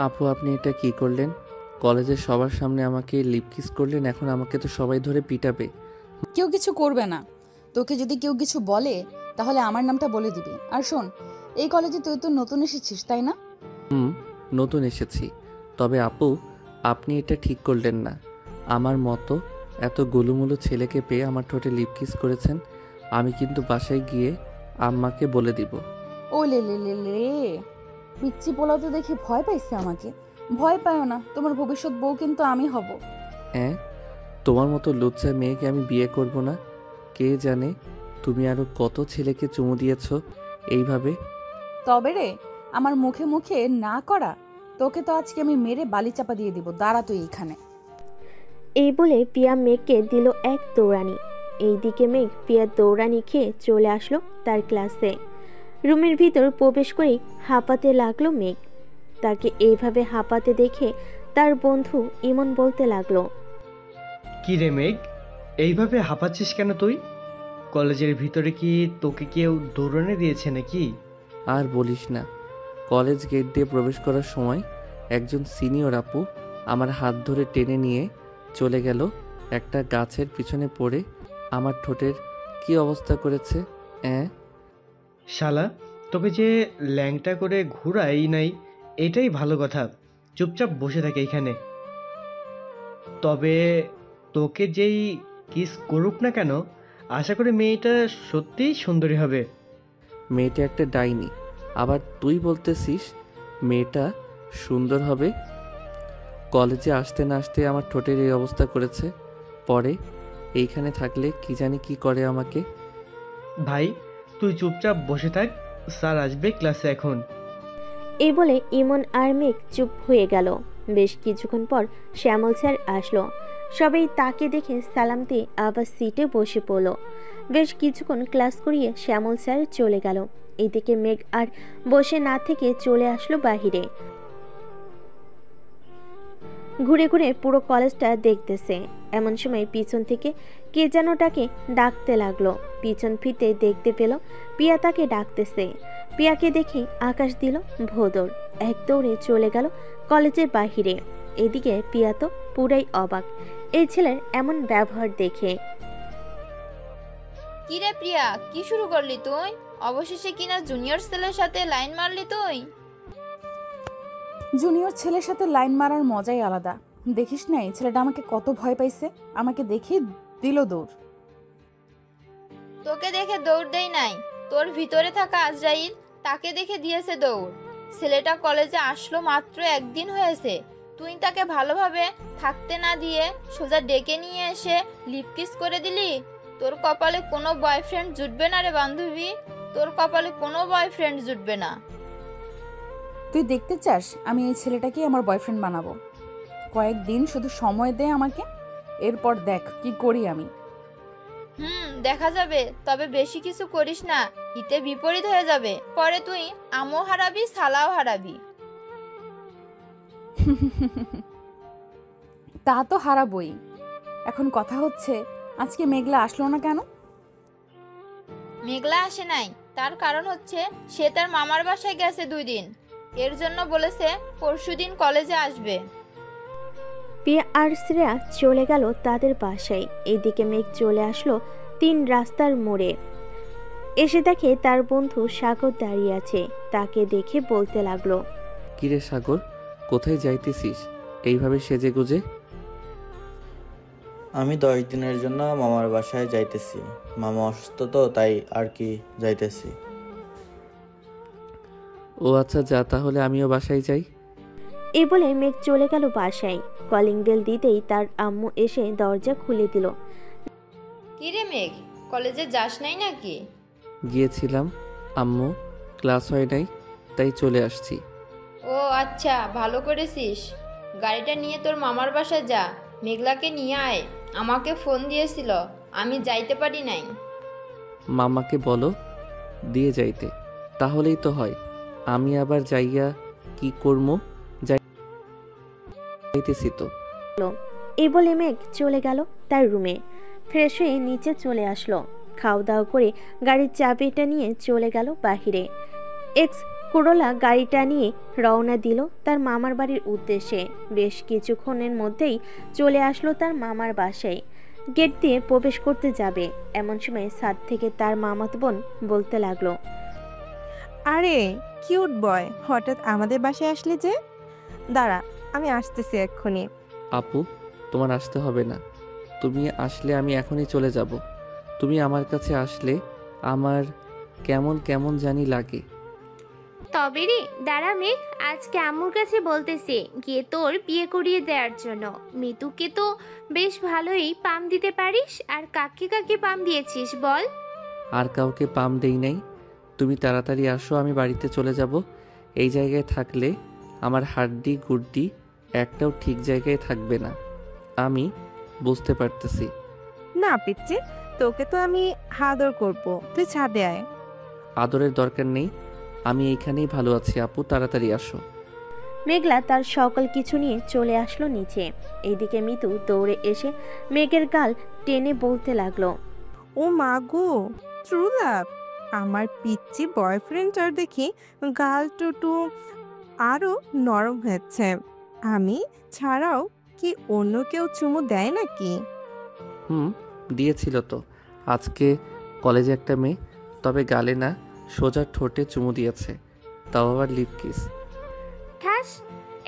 আপু, আপনি এটা কি করলেন? কলেজের সবার সামনে আমাকে লিপ কিস করলেন, এখন আমাকে তো সবাই ধরে পিটাবে। কেউ কিছু করবে না। তোকে যদি কেউ কিছু বলে তাহলে আমার নামটা বলে দিবি। আর শোন, এই কলেজে তুই তো নতুন এসেছিস, তাই না? হুম, নতুন এসেছি। তবে আপু, আপনি এটা ঠিক করলেন না। আমার মতো এত গোলুমুলু ছেলেকে পেয়ে আমার ঠোঁটে লিপ কিস করেছেন। আমি কিন্তু বাসায় গিয়ে আম্মাকে বলে দিব। ও লে লে লে লে, পিচ্চি পোলা তো দেখে ভয় পাইছে আমাকে। ভয় পায় না, তোমার ভবিষ্যৎ বউ কিন্তু আমি হব। হ্যাঁ, তোমার মতো লজ্জা মেয়েকে আমি বিয়ে করব না। কে জানে তুমি আরো কত ছেলেকে চুমু দিয়েছ এইভাবে। তবে রে, আমার মুখে মুখে না করা, তোকে তো আজকে আমি মেরে বালি চাপা দিয়ে দিব। দাঁড়া তুই এখানে। এই বলে পিয়া মেঘকে দিল এক দৌড়ানি। এইদিকে মেঘ পিয়ার দৌড়ানি খেয়ে চলে আসলো তার ক্লাসে। রুমের ভিতর প্রবেশ করেই হাঁপাতে লাগলো মেঘ। তাকে এইভাবে হাঁপাতে দেখে তার বন্ধু ইমন বলতে লাগলো, কি রে মেঘ, এইভাবে হাঁপাচ্ছিস কেন তুই? কলেজের ভিতরে কি তোকে কেউ দৌড়ানে দিয়েছে নাকি? আর বলিস না, কলেজ গেট দিয়ে প্রবেশ করার সময় একজন সিনিয়র আপু আমার হাত ধরে টেনে নিয়ে চলে গেল। একটা গাছের পিছনে পড়ে আমার ঠোঁটের কি অবস্থা করেছে। শালা, তোকে যে ল্যাংটা করে ঘুরাই নাই, এটাই ভালো কথা। চুপচাপ বসে থাকে এখানে। তবে তোকে যেই কিস করুক না কেন, আশা করি মেয়েটা সত্যিই সুন্দরী হবে। মেয়েটা একটা ডাইনি, আবার তুই বলতেছিস মেয়েটা সুন্দর হবে? কলেজে আসতে না আসতে আমার ঠোঁটের এই অবস্থা করেছে। পরে এইখানে থাকলে কি জানি কি করে আমাকে। ভাই, তুই চুপচাপ বসে থাক, স্যার আসবে ক্লাসে এখন। এই বলে ইমন আর মেঘ চুপ হয়ে গেল। বেশ কিছুক্ষণ পর শ্যামল স্যার আসলো। সবাই তাকে দেখে সালাম দিয়ে আবার সিটে বসে পড়ল। বেশ কিছুক্ষণ ক্লাস করিয়ে শ্যামল স্যার চলে গেল। এদিকে মেঘ আর বসে না থেকে চলে আসলো বাহিরে। ঘুরে ঘুরে পুরো কলেজটা দেখতেছে। এমন সময় পিছন থেকে কে যেন তাকে ডাকতে লাগলো। পিছন ফিরতে দেখতে পেল পিয়া তাকে ডাকতেছে। পিয়াকে দেখে আকাশ দিল ভোদর, এক দৌড়ে চলে গেল কলেজের বাহিরে। এদিকে পিয়া তো পুরাই অবাক এই ছেলের এমন ব্যবহার দেখে। কিরে প্রিয়া, কি শুরু করলি তুই? অবশেষে কিনা জুনিয়র ছেলের সাথে লাইন মারলি তুই? জুনিয়র ছেলের সাথে লাইন মারার মজাই আলাদা। দেখিস নাই ছেলেটা আমাকে কত ভয় পাইছে, আমাকে দেখে দিল দৌড়। তোকে দেখে দৌড় দেই নাই, তোর ভিতরে থাকা আজরাইল তাকে দেখে দিয়েছে দৌড়। ছেলেটা কলেজে আসলো মাত্র একদিন হয়েছে, তুই তাকে ভালোভাবে থাকতে না দিয়ে সোজা ডেকে নিয়ে এসে লিপ কিস করে দিলি। তোর কপালে কোনো বয়ফ্রেন্ড জুটবে না রে বান্ধবী, তোর কপালে কোনো বয়ফ্রেন্ড জুটবে না। তুই দেখতে চাস আমি এই ছেলেটাকে আমার বয়ফ্রেন্ড বানাবো? কয়েকদিন শুধু সময় দে আমাকে, এরপর দেখ কি করি আমি। দেখা যাবে, তবে বেশি কিছু করিস না, হিতে বিপরীত হয়ে যাবে। পরে তুই আমও হারাবি, সালাও হারাবি। তা তো হারাবই। এখন কথা হচ্ছে আজকে মেঘলা আসলো না কেন? মেঘলা আসে নাই, তার কারণ হচ্ছে সে তার মামার বাসায় গেছে 2 দিন। এর জন্য বলেছে পরশুদিন কলেজে আসবে। পিয়া আর শ্রেয়া চলে গেল তাদের বাসায়। এইদিকে মেঘ চলে আসলো 3 রাস্তার মোড়ে। এসে দেখে তার বন্ধু সাগর দাঁড়িয়ে আছে। তাকে দেখে বলতে লাগলো, কিরে সাগর, কোথায় যাইতেছিস এইভাবে সেজে গুজে? আমি 10 দিনের জন্য মামার বাসায় যাইতেছি। মামা অসুস্থ তো, তাই আর কি যাইতেছি। ও আচ্ছা, যা তাহলে, আমিও বাসায় যাই। এই বলে মেঘ চলে গেল বাসায়। কলিং বেল দিতেই তার আম্মু এসে দরজা খুলে দিল। কিরে মেঘ, কলেজে যাস নাই নাকি? গিয়েছিলাম আম্মু, ক্লাস হয় নাই তাই চলে আসছি। ও আচ্ছা, ভালো করেছিস। গাড়িটা নিয়ে তোর মামার বাসায় যা, মেঘলাকে নিয়ে আয়। আমাকে ফোন দিয়েছিল, আমি যাইতে পারি নাই। মামাকে বলো দিয়ে যাইতে, তাহলেই তো হয়। আমি আবার যাইয়া কি করবো? যাইতেছি তো। এই বলে মেঘ চলে গেল তার রুমে। ফ্রেশ হয়ে নিচে চলে আসলো। খাওয়া দাওয়া করে গাড়ির চাবিটা নিয়ে চলে গেল বাহিরে। এক্স করোলা গাড়িটা নিয়ে রওনা দিল তার মামার বাড়ির উদ্দেশ্যে। বেশ কিছুক্ষণের মধ্যেই চলে আসলো তার মামার বাসায়। গেট দিয়ে প্রবেশ করতে যাবে এমন সময় ছাদ থেকে তার মামাতো বোন বলতে লাগলো, আরে কিউট বয়, হঠাৎ আমাদের বাসায় আসলে যে? দাঁড়া, আমি আসতেছি এক্ষুনি। আপু, তোমার আসতে হবে না। তুমি আসলে আমি এখনই চলে যাব। তুমি আমার কাছে আসলে আমার কেমন কেমন জানি লাগে। তবে রে দাঁড়া মেঘ, আজকে আম্মুর কাছে বলতেছি গিয়ে তোর বিয়ে করিয়ে দেওয়ার জন্য। মিতুকে তো বেশ ভালোই পাম দিতে পারিস, আর কাকে কাকে পাম দিয়েছিস বল? আর কাউকে পাম দেই নাই। তুমি তাড়াতাড়ি আসো, আমি বাড়িতে চলে যাব। এই জায়গায় থাকলে আমার হাড্ডি গুড্ডি একটাও ঠিক জায়গায় থাকবে না। আমি বুঝতে পারতেছি। না পিচ্ছি, তোকে তো আমি আদর করব, তুই ছাদে আয়। আদরের দরকার নেই, আমি এইখানেই ভালো আছি। আপু তাড়াতাড়ি আসো। মেঘলা তার সকল কিছু নিয়ে চলে আসলো নিচে। এইদিকে মিতু দৌড়ে এসে মেঘের গাল টেনে বলতে লাগলো, ও মা গো, ট্রু লাভ! আমার পিচ্ছি বয়ফ্রেন্ডটার দেখি গাল টুটু আরো নরম হয়েছে। আমি ছাড়াও কি অন্য কেউ চুমু দেয় নাকি? দিয়েছিল তো। আজকে কলেজে একটা মেয়ে, তবে গালে না, সোজা ঠোঁটে চুমু দিয়েছে, তাও আবার লিপ কিস। ঠাস,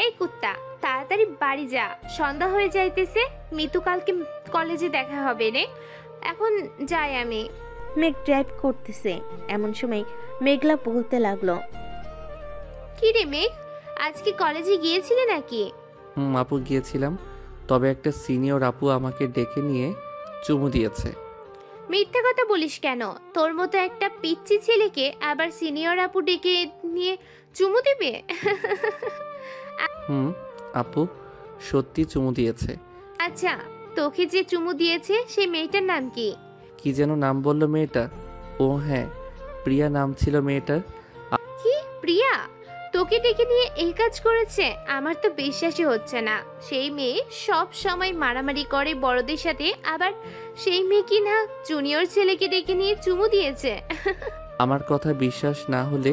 এই কুত্তা তাড়াতাড়ি বাড়ি যা, সন্ধ্যা হয়ে যাইতেছে। মিতু কালকে কলেজে দেখা হবে রে, এখন যাই আমি। মেঘ ড্রাইভ করতেছে এমন সময় মেঘলা বলতে লাগলো, কি রে মেঘ, আজকে কলেজে গিয়েছিলে নাকি? আপু গিয়েছিলাম, তবে একটা সিনিয়র আপু আমাকে ডেকে নিয়ে চুমু দিয়েছে। মিথ্যা কথা বলিস কেন? তোর মতো একটা পিচ্চি ছেলেকে আবার সিনিয়র আপু ডেকে নিয়ে চুমু দিবে? আপু সত্যি চুমু দিয়েছে। আচ্ছা, তোকে যে চুমু দিয়েছে সেই মেয়েটার নাম কি? কি যেন নাম বললো মেয়েটা? ও হ্যাঁ, প্রিয়া নাম ছিল মেয়েটার। কি প্রিয়া তোকে ডেকে নিয়ে এই কাজ করেছে? আমার তো বিশ্বাসই হচ্ছে না। সেই মেয়ে সব সময় মারামারি করে বড়দের সাথে, আবার সেই মেয়ে কি না জুনিয়র ছেলেকে ডেকে নিয়ে চুমু দিয়েছে? আমার কথা বিশ্বাস না হলে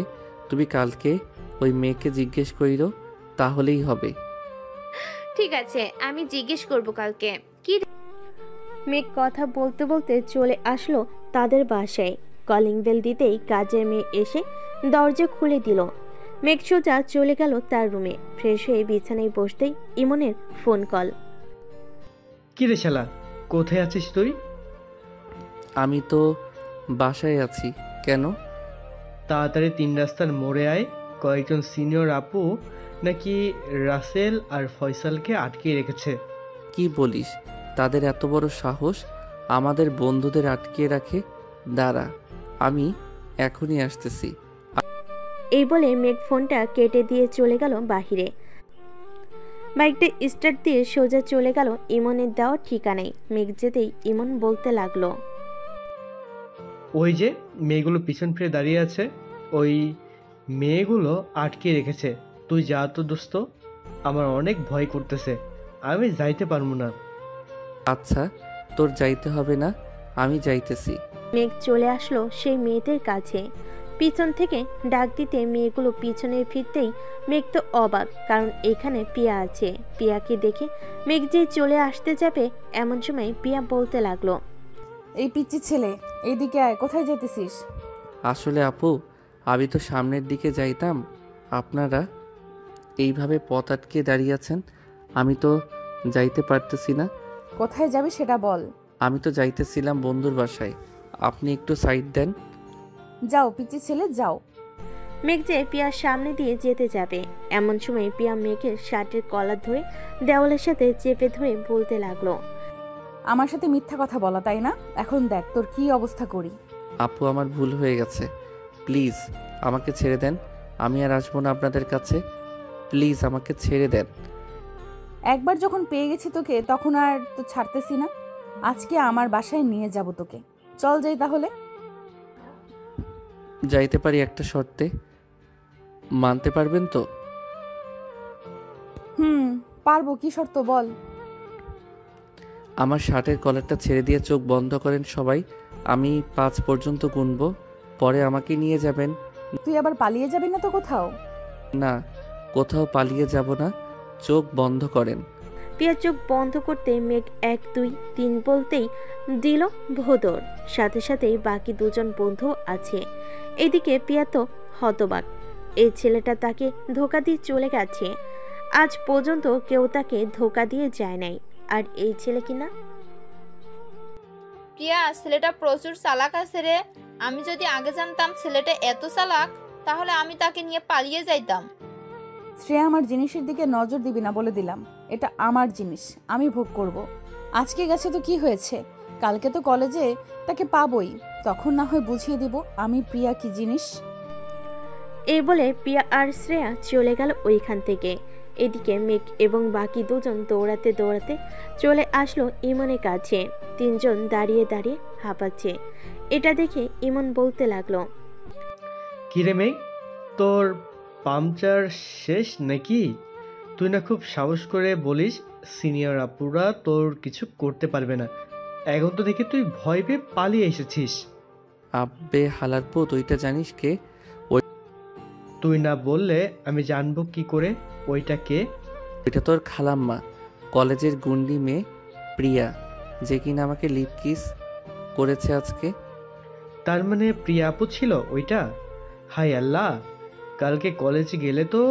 তুমি কালকে ওই মেয়েকে জিজ্ঞেস করিল, তাহলেই হবে। ঠিক আছে, আমি জিজ্ঞেস করব কালকে। কি মেঘ কথা বলতে বলতে চলে আসলো তাদের বাসায়। কলিং বেল দিতেই কাজের মেয়ে এসে দরজা খুলে দিল। মেঘ সোজা চলে গেল তার রুমে। ফ্রেশ হয়ে বিছানায় বসতেই ইমনের ফোন কল। কি রে শালা, কোথায় আছিস তুই? আমি তো বাসায় আছি। কেন? তাড়াতাড়ি 3 রাস্তার মোড়ে আয়। কয়েকজন সিনিয়র আপু নাকি রাসেল আর ফয়সালকে আটকে রেখেছে। কি বলিস? তাদের এত বড় সাহস আমাদের বন্ধুদের আটকিয়ে রাখে? দাঁড়া, আমি এখনই আসতেছি। এই বলে মেঘ ফোনটা কেটে দিয়ে চলে গেল বাহিরে। বাইকটা স্টার্ট দিয়ে সোজা চলে গেল ইমনের দেওয়া ঠিকানায়। মেঘ যেতেই ইমন বলতে লাগলো, ওই যে মেয়েগুলো পিছন ফিরে দাঁড়িয়ে আছে, ওই মেয়েগুলো আটকে রেখেছে। তুই যা তো দোস্ত, আমার অনেক ভয় করতেছে, আমি যাইতে পারবো না। আচ্ছা, তোর যাইতে হবে না, আমি যাইতেছি। মেঘ চলে আসলো সেই মেয়েদের কাছে। পিছন থেকে ডাক দিতে মেয়েগুলো পিছনে ফিরতেই মেঘ তো অবাক, কারণ এখানে পিয়া আছে। পিয়াকে দেখে মেঘ যে চলে আসতে যাবে এমন সময় পিয়া বলতে লাগলো, এই পিচ্চি ছেলে, এইদিকে আয়, কোথায় যেতেছিস? আসলে আপু, আমি তো সামনের দিকে যাইতাম, আপনারা এইভাবে পথ আটকে দাঁড়িয়ে আছেন, আমি তো যাইতে পারতেছি না। কোথায় যাবি সেটা বল। আমি তো যাইতেছিলাম বন্ধুর বাসায়, আপনি একটু সাইড দেন। যাও পিচ্চি ছেলে, যাও। মেঘ যে পিয়ার সামনে দিয়ে যেতে যাবে এমন সময় পিয়া মেঘের শার্টের কলার ধরে দেওয়ালের সাথে চেপে ধরে বলতে লাগলো, আমার সাথে মিথ্যা কথা বলা, তাই না? এখন দেখ তোর কি অবস্থা করি। আপু, আমার ভুল হয়ে গেছে, প্লিজ আমাকে ছেড়ে দেন। আমি আর আসবো না আপনাদের কাছে, প্লিজ আমাকে ছেড়ে দেন। একবার যখন পেয়ে গেছি তোকে, তখন আর তো ছাড়তেছি না। আজকে আমার বাসায় নিয়ে যাব তোকে। চল যাই তাহলে। যাইতে পারি একটা শর্তে, মানতে পারবেন তো? পারবো। কি শর্ত বল। আমার শার্টের কলারটা ছেড়ে দিয়ে চোখ বন্ধ করেন সবাই, আমি 5 পর্যন্ত গুনবো, পরে আমাকে নিয়ে যাবেন তুই আবার পালিয়ে যাবি না তো কোথাও? না, কোথাও পালিয়ে যাব না। চোখ বন্ধ করেন। পিয়া চোখ বন্ধ করতে মেঘ 1 2 3 বলতেই দিল ভোদর। সাথে সাথেই বাকি দুজন বন্ধু আছে। এদিকে পিয়া তো হতবাক। এই ছেলেটা তাকে ধোকা দিয়ে চলে গেছে। আজ পর্যন্ত কেউ তাকে ধোকা দিয়ে যায় নাই, আর এই ছেলে কিনা। প্রিয়া, ছেলেটা প্রচুর চালাক আছে রে। আমি যদি আগে জানতাম ছেলেটা এত চালাক, তাহলে আমি তাকে নিয়ে পালিয়ে যাইতাম। শ্রেয়া, আমার জিনিসের দিকে নজর দিবি না বলে দিলাম। এটা আমার জিনিস, আমি ভোগ করব। আজকে গেছে তো কি হয়েছে, কালকে তো কলেজে তাকে পাবই, তখন না হয় বুঝিয়ে দিব আমি প্রিয়া কি জিনিস। এই বলে পিয়া আর শ্রেয়া চলে গেল ওইখান থেকে। এদিকে মেঘ এবং বাকি দুজন দৌড়াতে দৌড়াতে চলে আসলো ইমনের কাছে। তিনজন দাঁড়িয়ে দাঁড়িয়ে হাঁপাচ্ছে। এটা দেখে ইমন বলতে লাগলো, কিরে মেঘ, তোর পাংচার শেষ নাকি? তুই না খুব সাহস করে বলিস সিনিয়র আপুরা তোর কিছু করতে পারবে না, এখন তো দেখি তুই ভয় পেয়ে পালিয়ে এসেছিস। আব্বে হালার পুত, ওইটা জানিস কে? তুই না বললে আমি জানবো কি করে ওইটা কে? ওইটা তোর খালাম্মা, কলেজের গুন্ডি মেয়ে প্রিয়া, যে কিনা আমাকে লিপ কিস করেছে আজকে। তার মানে প্রিয়া আপু ছিল ওইটা? হাই আল্লাহ, কালকে কলেজে গেলে তো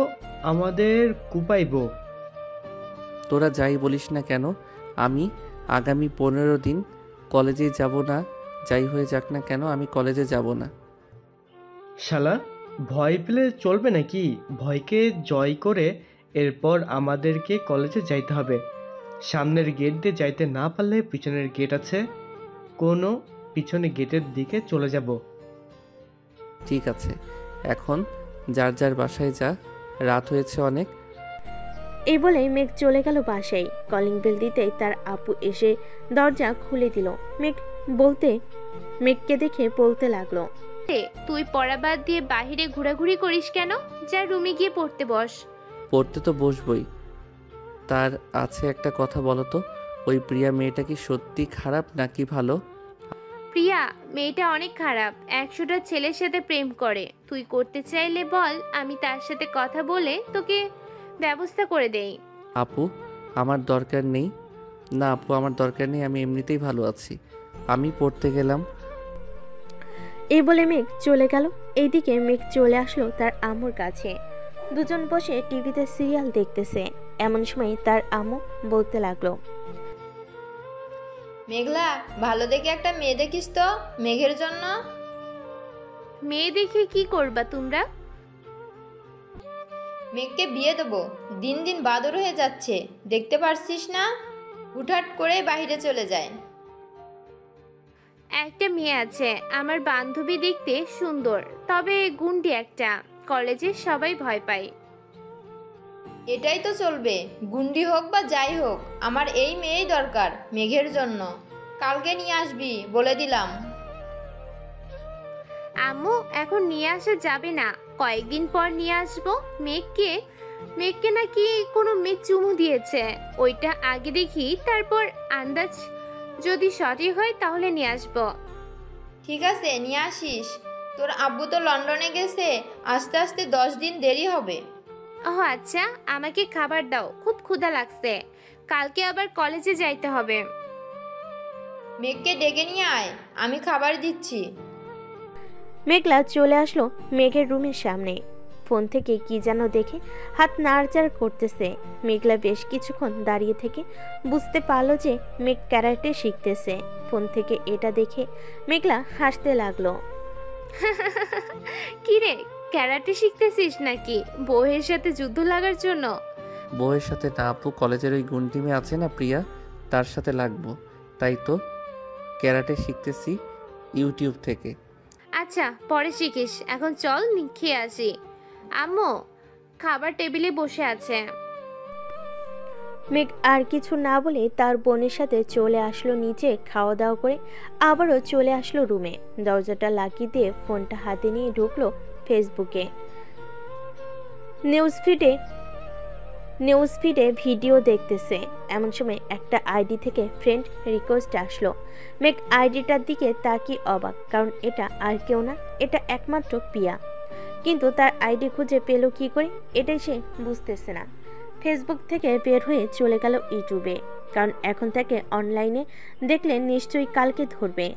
আমাদের কুপাইবো। তোরা যাই বলিস না কেন, আমি আগামী 15 দিন কলেজে যাব না। যাই হয়ে যাক না কেন, আমি কলেজে যাব না। শালা, ভয় পেলে চলবে নাকি? ভয়কে জয় করে এরপর আমাদেরকে কলেজে যাইতে হবে। সামনের গেট দিয়ে যাইতে না পারলে পিছনের গেট আছে, কোনো পিছনে গেটের দিকে চলে যাব। ঠিক আছে, এখন যার যার বাসায় যা, রাত হয়েছে অনেক। এই বলে মেঘ চলে গেল বাসায়। কলিং বেল দিতেই তার আপু এসে দরজা খুলে দিল। মেঘকে দেখে বলতে লাগলো, তুই পড়া বাদ দিয়ে বাহিরে ঘোরাঘুরি করিস কেন? যা রুমে গিয়ে পড়তে বস। পড়তে তো বসবই, তার আছে একটা কথা বলো তো, ওই প্রিয়া মেয়েটা কি সত্যি খারাপ নাকি ভালো? প্রিয়া মেয়েটা অনেক খারাপ, 100টা ছেলের সাথে প্রেম করে। তুই করতে চাইলে বল, আমি তার সাথে কথা বলে তোকে ব্যবস্থা করে দেই। আপু, আমার দরকার নেই। না আপু, আমার দরকার নেই, আমি এমনিতেই ভালো আছি। আমি পড়তে গেলাম। এই বলে মেঘ চলে গেল। এইদিকে মেঘ চলে আসলো তার আম্মুর কাছে। দুজন বসে টিভিতে সিরিয়াল দেখতেছে। এমন সময় তার আম্মু বলতে লাগলো, মেঘলা, ভালো দেখে একটা মেয়ে দেখিস তো মেঘের জন্য। মেয়ে দেখে কি করবা তোমরা? মেঘকে বিয়ে দেবো, দিন দিন বাদর হয়ে যাচ্ছে, দেখতে পারছিস না? হুটহাট করে বাইরে চলে যায়। একটা মেয়ে আছে আমার বান্ধবী, দেখতে সুন্দর, তবে গুন্ডি একটা। কলেজে সবাই ভয় পায়। এটাই তো চলবে, গুন্ডি হোক বা যাই হোক, আমার এই মেয়েই দরকার মেঘের জন্য। কালকে নিয়ে আসবি বলে দিলাম। আম্মু, এখন নিয়ে আসা যাবে না, কয়েকদিন পর নিয়ে আসবো। মেঘকে নাকি কোনো মেয়ে চুমু দিয়েছে, ওইটা আগে দেখি, তারপর আন্দাজ যদি সঠিক হয় তাহলে নিয়ে আসবো। ঠিক আছে, নিয়ে আসিস। তোর আব্বু তো লন্ডনে গেছে, আস্তে আস্তে 10 দিন দেরি হবে। ও আচ্ছা, আমাকে খাবার দাও, খুব ক্ষুধা লাগছে, কালকে আবার কলেজে যাইতে হবে। মেঘকে ডেকে নিয়ে আয়, আমি খাবার দিচ্ছি। মেঘলা চলে আসলো মেঘের রুমের সামনে। ফোন থেকে কি যেন দেখে হাত নাড়াচাড়া করতেছে। মেঘলা বেশ কিছুক্ষণ দাঁড়িয়ে থেকে বুঝতে পারলো যে মেঘ ক্যারাটে শিখতেছে। ফোন থেকে এটা দেখে মেঘলা হাসতে লাগলো। কিরে, ক্যারাটে শিখতেছিস নাকি বউয়ের সাথে যুদ্ধ লাগার জন্য? বউয়ের সাথে না আপু, কলেজের ওই গুন্ডি মেয়ে আছে না প্রিয়া, তার সাথে লাগবো, তাই তো ক্যারাটে শিখতেছি ইউটিউব থেকে। আচ্ছা, পরে শিখিস, এখন চল খেয়ে আসি। আম্মু, খাবার টেবিলে বসে আছে। মেঘ আর কিছু না বলে তার বোনের সাথে চলে আসলো নিচে খাওয়া দাওয়া করে। আবারও চলে আসলো রুমে। দরজাটা লাগিয়ে দিয়ে ফোনটা হাতে নিয়ে ঢুকলো ফেসবুকে। নিউজ ফিডে ভিডিও দেখতেছে। এমন সময় একটা আইডি থেকে ফ্রেন্ড রিকোয়েস্ট আসলো। মেঘ আইডিটার দিকে তাকিয়ে অবাক, কারণ এটা আর কেউ না, এটা একমাত্র পিয়া। কিন্তু তার আইডি খুঁজে পেল কি করে এটাই সে বুঝতেছে না। ফেসবুক থেকে বের হয়ে চলে গেল ইউটিউবে, কারণ এখন তাকে অনলাইনে দেখলে নিশ্চয়ই কালকে ধরবে।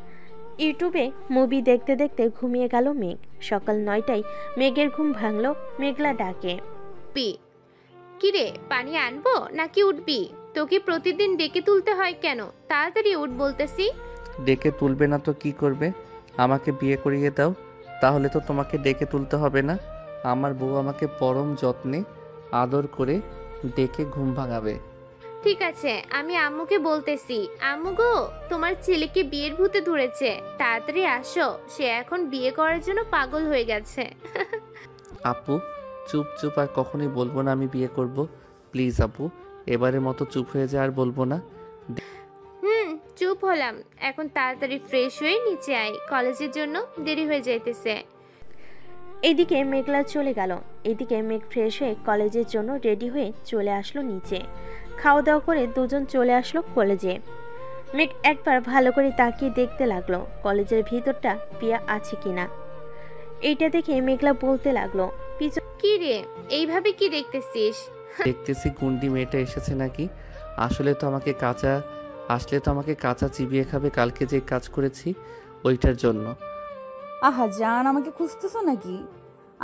ইউটিউবে মুভি দেখতে দেখতে ঘুমিয়ে গেল মেঘ। সকাল 9টায় মেঘের ঘুম ভাঙলো। মেঘলা ডাকে, কিরে পানি আনবো নাকি উঠবি? তোকে প্রতিদিন ডেকে তুলতে হয় কেন? তাড়াতাড়ি উঠ বলতেছি। ডেকে তুলবে না তো কি করবে? আমাকে বিয়ে করিয়ে দাও, তাহলে তো তোমাকে ডেকে তুলতে হবে না। আমার বউ আমাকে পরম যত্নে আদর করে ডেকে ঘুম ভাঙাবে। ঠিক আছে, আমি আম্মুকে বলতেছি। আম্মু গো, তোমার ছেলেকে বিয়ের ভূতে ধরেছে, তাড়াতাড়ি আসো, সে এখন বিয়ে করার জন্য পাগল হয়ে গেছে। আপু চুপ চুপ, আর কখনোই বলবো না আমি বিয়ে করব। প্লিজ আপু, এবারের মতো চুপ হয়ে যা, আর বলবো না। চুপ হলাম। এখন তাড়াতাড়ি ফ্রেশ হয়ে নিচে আয়, কলেজের জন্য দেরি হয়ে যাইতেছে। এইদিকে মেঘলা চলে গেল। এইদিকে মেঘ ফ্রেশ হয়ে কলেজের জন্য রেডি হয়ে চলে আসলো নিচে। খাওয়া দাওয়া করে দুজন চলে আসলো কলেজে। মেঘ একবার ভালো করে তাকিয়ে দেখতে লাগলো কলেজের ভিতরটা পিয়া আছে কিনা। এইটা দেখে মেঘলা বলতে লাগলো, কি রে, এইভাবে কি দেখতেছিস? দেখতেছি গুন্ডি মেয়েটা এসেছে নাকি। আসলে তো আমাকে কাঁচা চিবিয়ে খাবে, কালকে যে কাজ করেছি ওইটার জন্য। আহা জান, আমাকে খুঁজতেছো নাকি?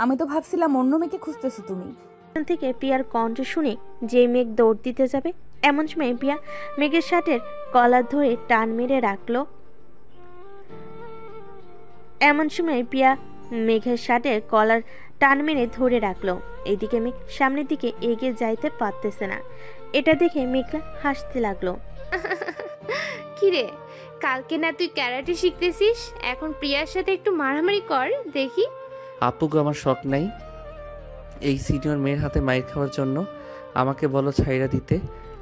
আমি তো ভাবছিলাম অন্য মেয়েকে খুঁজতেছো তুমি। এখান থেকে পিয়ার কণ্ঠ শুনে যে মেঘ দৌড় দিতে যাবে, এমন সময় পিয়া মেঘের শার্টের কলার ধরে টান মেরে রাখলো। মেঘের শার্টের কলার টান মেরে ধরে রাখলো। এইদিকে মেঘ সামনের দিকে এগিয়ে যাইতে পারতেছে না। এটা দেখে মেঘলা হাসতে লাগলো। কিরে, কালকে না তুই ক্যারাটে শিখতেছিস, এখন প্রিয়ার সাথে একটু মারামারি কর দেখি। আপুকে আমার শখ নাই এই সিনিয়র মেয়ের হাতে মাইর খাওয়ার জন্য। আমাকে বলো ছাইরা দিতে,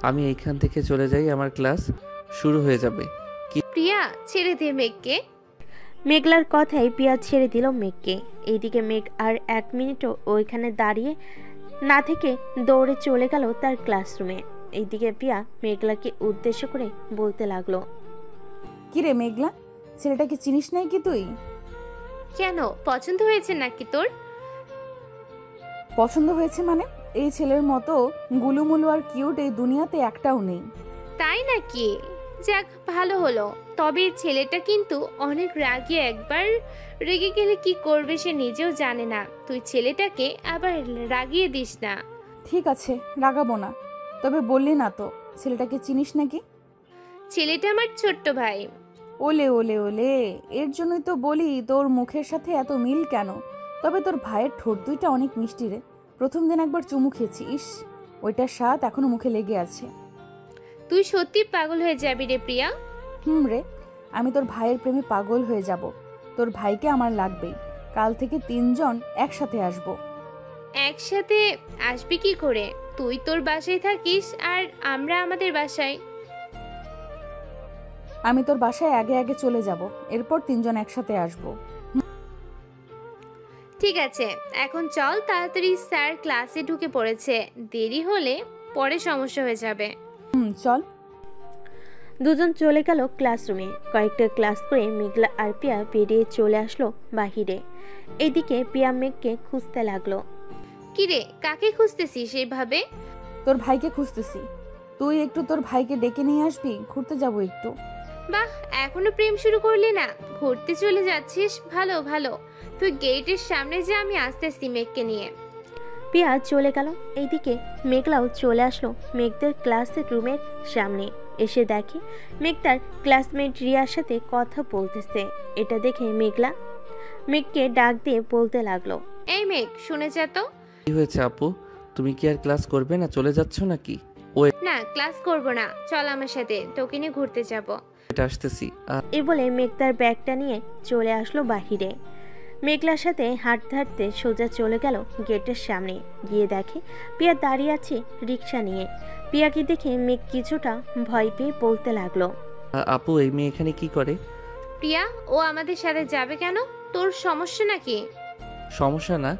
আমি এইখান থেকে চলে যাই, আমার ক্লাস শুরু হয়ে যাবে। প্রিয়া, ছেড়ে দে মেঘকে। মেঘলার কথাই পিয়া ছেড়ে দিল মেঘকে। এইদিকে মেঘ আর 1 মিনিটও ওইখানে দাঁড়িয়ে না থেকে দৌড়ে চলে গেল তার ক্লাসরুমে। এইদিকে পিয়া মেঘলাকে উদ্দেশ্য করে বলতে লাগলো, কিরে মেঘলা, ছেলেটাকে চিনিস নাই কি তুই? কেন, পছন্দ হয়েছে নাকি তোর? পছন্দ হয়েছে মানে? এই ছেলের মতো গুলুমুলু আর কিউট এই দুনিয়াতে একটাও নেই। তাই নাকি? যাক, ভালো হলো। তবে ছেলেটা কিন্তু অনেক রাগী, একবার রেগে গেলে কি করবে সে নিজেও জানে না। তুই ছেলেটাকে আবার রাগিয়ে দিস না। ঠিক আছে, রাগাবো না। তবে বললি না তো, ছেলেটাকে চিনিস নাকি? ছেলেটা আমার ছোট্ট ভাই। ওলে ওলে ওলে, এর জন্যই তো বলি তোর মুখের সাথে এত মিল কেন। তবে তোর ভাইয়ের ঠোঁট দুইটা অনেক মিষ্টি রে। প্রথম দিন একবার চুমু খেয়েছি, ইস, ওইটার স্বাদ এখনো মুখে লেগে আছে। তুই সত্যি পাগল হয়ে যাবি রে প্রিয়া। রে, আমি তোর ভাইয়ের প্রেমে পাগল হয়ে যাব। তোর ভাইকে আমার লাগবেই। কাল থেকে 3 জন একসাথে আসব। একসাথে আসবি কি করে? তুই তোর বাসায় থাকিস আর আমরা আমাদের বাসায়। আমি তোর বাসায় আগে আগে চলে যাব, এরপর 3 জন একসাথে আসব। ঠিক আছে, এখন চল তাড়াতাড়ি, স্যার ক্লাসে ঢুকে পড়েছে, দেরি হলে পরে সমস্যা হয়ে যাবে। চল। দুজন চলে গেল ক্লাসরুমে। কয়েকটা ক্লাস করে মেঘলা আর পিয়া বেরিয়ে চলে আসলো বাহিরে। এইদিকে পিয়া মেঘকে খুঁজতে লাগলো। কিরে, কাকে খুঁজতেছিস এইভাবে? তোর ভাইকে খুঁজতেছি। তুই একটু তোর ভাইকে ডেকে নিয়ে আসবি, ঘুরতে যাব একটু। বাহ, এখনো প্রেম শুরু করলি না, ঘুরতে চলে যাচ্ছিস? ভালো ভালো, তুই গেটের সামনে যা, আমি আসতেছি মেঘকে নিয়ে। পিয়া চলে গেল। এইদিকে মেঘলাও চলে আসলো মেঘদের ক্লাসের রুমের সামনে। এসে দেখে মেঘ তার ক্লাসমেট রিয়ার সাথে কথা বলতেছে। এটা দেখে মেঘলা মেঘকে ডাক দিয়ে বলতে লাগলো, এই মেঘ, শুনে যা তো। কি হয়েছে আপু, তুমি কি আর ক্লাস করবে না? চলে যাচ্ছ নাকি? না, ক্লাস করব না, চল আমার সাথে, তোকে নিয়ে ঘুরতে যাব। এটা আসতেছি। এ বলে মেঘ তার ব্যাগটা নিয়ে চলে আসলো বাহিরে। মেঘলার সাথে হাঁটতে হাঁটতে সোজা চলে গেল গেটের সামনে। গিয়ে দেখে পিয়া দাঁড়িয়ে আছে রিক্সা নিয়ে। পিয়াকে দেখে মেঘ কিছুটা ভয় পেয়ে বলতে লাগলো, আপু এই মেয়ে এখানে কি করে? প্রিয়া, ও আমাদের সাথে যাবে কেন? তোর সমস্যা নাকি? সমস্যা না,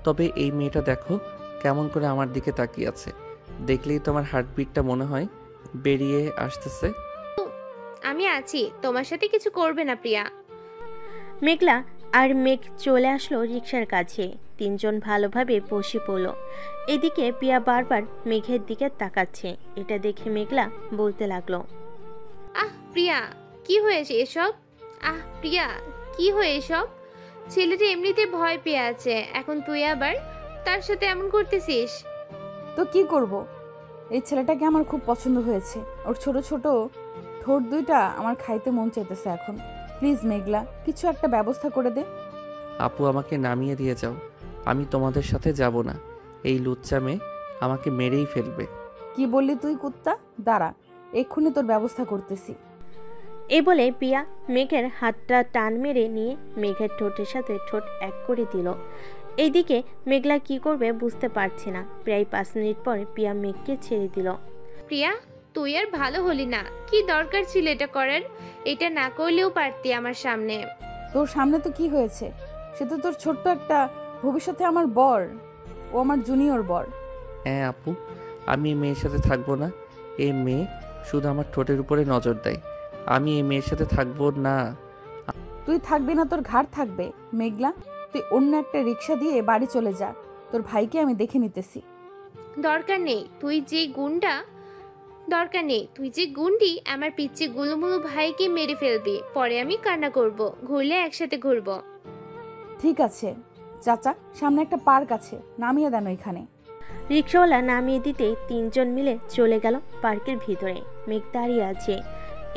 তবে এই মেয়েটা দেখো কেমন করে আমার দিকে তাকিয়ে আছে। দেখলেই তো আমার হার্টবিটটা মনে হয় বেরিয়ে আসতেছে। আমি আছি, তোমার সাথে কিছু করবে না প্রিয়া। মেঘলা আর মেঘ চলে আসলো রিক্সার কাছে। তিনজন ভালোভাবে বসে পড়ল। এদিকে পিয়া বারবার মেঘের দিকে তাকাচ্ছে। এটা দেখে মেঘলা বলতে লাগলো, আহ প্রিয়া, কি হয়েছে এসব? আহ প্রিয়া, কি হয়ে এসব? ছেলেটা এমনিতে ভয় পেয়ে আছে, এখন তুই আবার তার সাথে এমন করতেছিস? তো কি করব? এই ছেলেটাকে আমার খুব পছন্দ হয়েছে। ওর ছোট ছোট ঠোঁট দুইটা আমার খাইতে মন চাইতেছে এখন। প্লিজ মেঘলা, কিছু একটা ব্যবস্থা করে দে। আপু আমাকে নামিয়ে দিয়ে যাও, আমি তোমাদের সাথে যাব না। এই লুচ্চা মেয়ে আমাকে মেরেই ফেলবে। কি বললি তুই কুত্তা? দাঁড়া, এক্ষুনি তোর ব্যবস্থা করতেছি। এই বলে পিয়া মেঘের হাতটা টান মেরে নিয়ে মেঘের ঠোঁটের সাথে ঠোঁট এক করে দিল। এইদিকে মেঘলা কি করবে বুঝতে পারছে না। প্রায় 5 মিনিট পর পিয়া মেঘকে ছেড়ে দিল। প্রিয়া, তুই আর ভালো হলি না। কি দরকার ছিল এটা করার? এটা না করলেও পারতি আমার সামনে। তোর সামনে তো কি হয়েছে? সে তো তোর ছোট্ট একটা, ভবিষ্যতে আমার বর। ও আমার জুনিয়র বর। হ্যাঁ আপু, আমি এই মেয়ের সাথে থাকবো না। এই মেয়ে শুধু আমার ঠোঁটের উপরে নজর দেয়। আমি এই মেয়ের সাথে থাকবো না। তুই থাকবি না, তোর ঘাড় থাকবে। মেঘলা, তুই অন্য একটা রিক্সা দিয়ে বাড়ি চলে যা। তোর ভাইকে আমি দেখে নিতেছি। দরকার নেই তুই যে গুন্ডি আমার পিচ্ছি গুলুমুলু ভাইকে মেরে ফেলবি। পরে আমি কান্না করব, ঘুরলে একসাথে ঘুরবো। ঠিক আছে চাচা, সামনে একটা পার্ক আছে, নামিয়ে দেন ওইখানে। রিক্সাওয়ালা নামিয়ে দিতেই তিনজন মিলে চলে গেল পার্কের ভিতরে। মেঘ দাঁড়িয়ে আছে।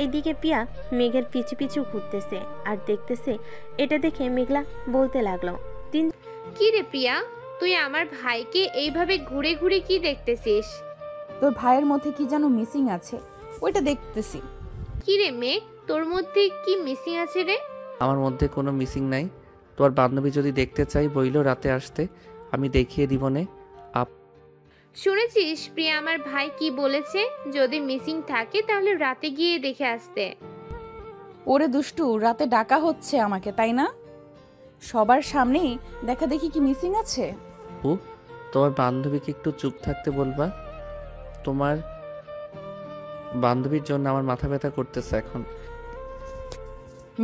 এদিকে পিয়া মেঘের পিছু পিছু ঘুরতেছে আর দেখতেছে। এটা দেখে মেঘলা বলতে লাগলো, কি রে প্রিয়া, তুই আমার ভাইকে এইভাবে ঘুরে ঘুরে কি দেখতেছিস? তোর ভাইয়ের মধ্যে কি যেন মিসিং আছে, ওইটা দেখতেছি। কি রে মেঘ, তোর মধ্যে কি মিসিং আছে রে? আমার মধ্যে কোনো মিসিং নাই। তোর বান্ধবী যদি দেখতে চাই বইলো রাতে আসতে, আমি দেখিয়ে দিব নে। শুনেছিস প্রিয়া আমার ভাই কি বলেছে? যদি মিসিং থাকে তাহলে রাতে গিয়ে দেখে আসতে। ওরে দুষ্টু, রাতে ডাকা হচ্ছে আমাকে, তাই না? সবার সামনেই দেখা দেখি কি মিসিং আছে। আপু, তোমার বান্ধবীকে একটু চুপ থাকতে বলবা? তোমার বান্ধবীর জন্য আমার মাথা ব্যথা করতেছে এখন।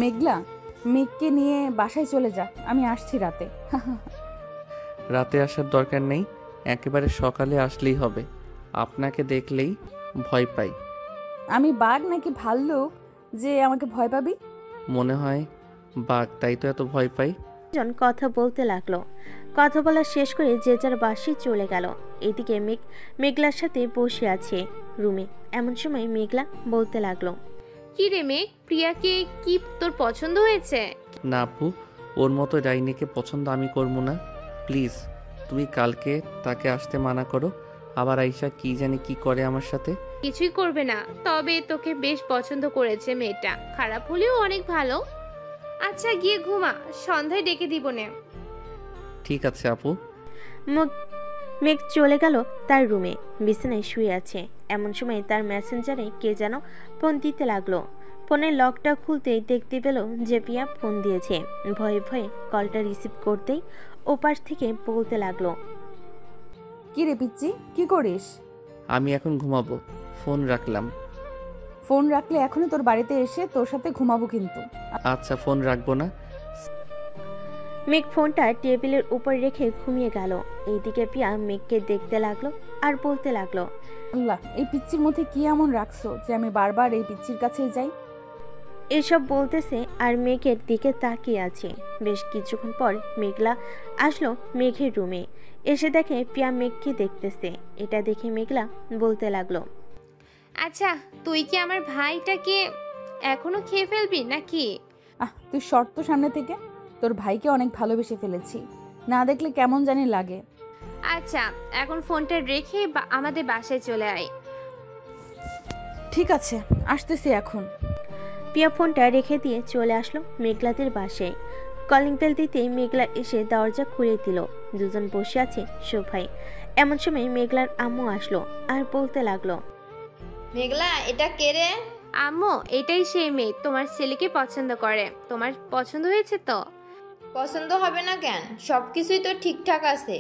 মেঘলা, মেঘকে নিয়ে বাসায় চলে যা, আমি আসছি রাতে। রাতে আসার দরকার নেই, একেবারে সকালে আসলেই হবে। আপনাকে দেখলেই ভয় পাই। আমি বাঘ নাকি ভাল্লুক যে আমাকে ভয় পাবি? মনে হয় বাঘ, তাই তো এত ভয় পাই। জন কথা বলতে লাগলো। কথা বলা শেষ করে যে যার বাসায় চলে গেল। এদিকে মেঘলার সাথে বসে আছে রুমে। এমন সময় মেঘলা বলতে লাগলো, কি রে মেঘ, প্রিয়াকে কি তোর পছন্দ হয়েছে? না আপু, ওর মতো ডাইনিকে পছন্দ আমি করবো না। প্লিজ তুমি কালকে তাকে আসতে মানা করো। আবার আইসা কি জানি কি করে আমার সাথে। কিছুই করবে না, তবে তোকে বেশ পছন্দ করেছে মেয়েটা। খারাপ হলেও অনেক ভালো। আচ্ছা গিয়ে ঘুমা, সন্ধ্যায় ডেকে দিব নে। ঠিক আছে আপু। মেঘ চলে গেল তার রুমে। বিছানায় শুয়ে আছে। এমন সময় তার মেসেঞ্জারে কে যেন ফোন দিতে লাগলো। ফোনের লকটা খুলতেই দেখতে পেল যে পিয়া ফোন দিয়েছে। ভয়ে ভয়ে কলটা রিসিভ করতেই ওপাশ থেকে বলতে লাগলো, কি রে পিচ্চি, কি করিস? আমি এখন ঘুমাবো, ফোন রাখলাম। ফোন রাখলে এখনই তোর বাড়িতে এসে তোর সাথে ঘুমাবো কিন্তু। আচ্ছা, ফোন রাখবো না। মেঘ ফোনটা টেবিলের উপর রেখে ঘুমিয়ে গেল। এইদিকে পিয়া মেঘকে দেখতে লাগলো আর বলতে লাগলো, আল্লাহ, এই পিচ্চির মধ্যে কি এমন রাখছো যে আমি বারবার এই পিচ্চির কাছে যাই? এসব বলতেছে আর মেঘের দিকে তাকিয়ে আছে। বেশ কিছুক্ষণ পর মেঘলা আসলো মেঘের রুমে। এসে দেখে পিয়া মেঘকে দেখতেছে। এটা দেখে মেঘলা বলতে লাগলো, আচ্ছা তুই কি আমার ভাইটাকে এখনো খেয়ে ফেলবি নাকি? তুই শর্ত সামনে থেকে। তোর ভাইকে অনেক ভালোবেসে ফেলেছি, না দেখলে কেমন জানি লাগে। আচ্ছা এখন ফোনটা রেখে আমাদের বাসায় চলে আয়। ঠিক আছে, আসতেছি এখন। পিয়া ফোনটা রেখে দিয়ে চলে আসলো মেঘলাদের বাসায়। কলিং বেল দিতেই মেঘলা এসে দরজা খুলে দিল। দুজন বসে আছে সোফায়। এমন সময় মেঘলার আম্মু আসলো আর বলতে লাগলো, মেঘলা, এটা কে রে? আম্মু, এটাই সেই মেয়ে তোমার ছেলেকে পছন্দ করে। তোমার পছন্দ হয়েছে তো? পছন্দ হবে না কেন? সবকিছুই তো ঠিকঠাক আছে।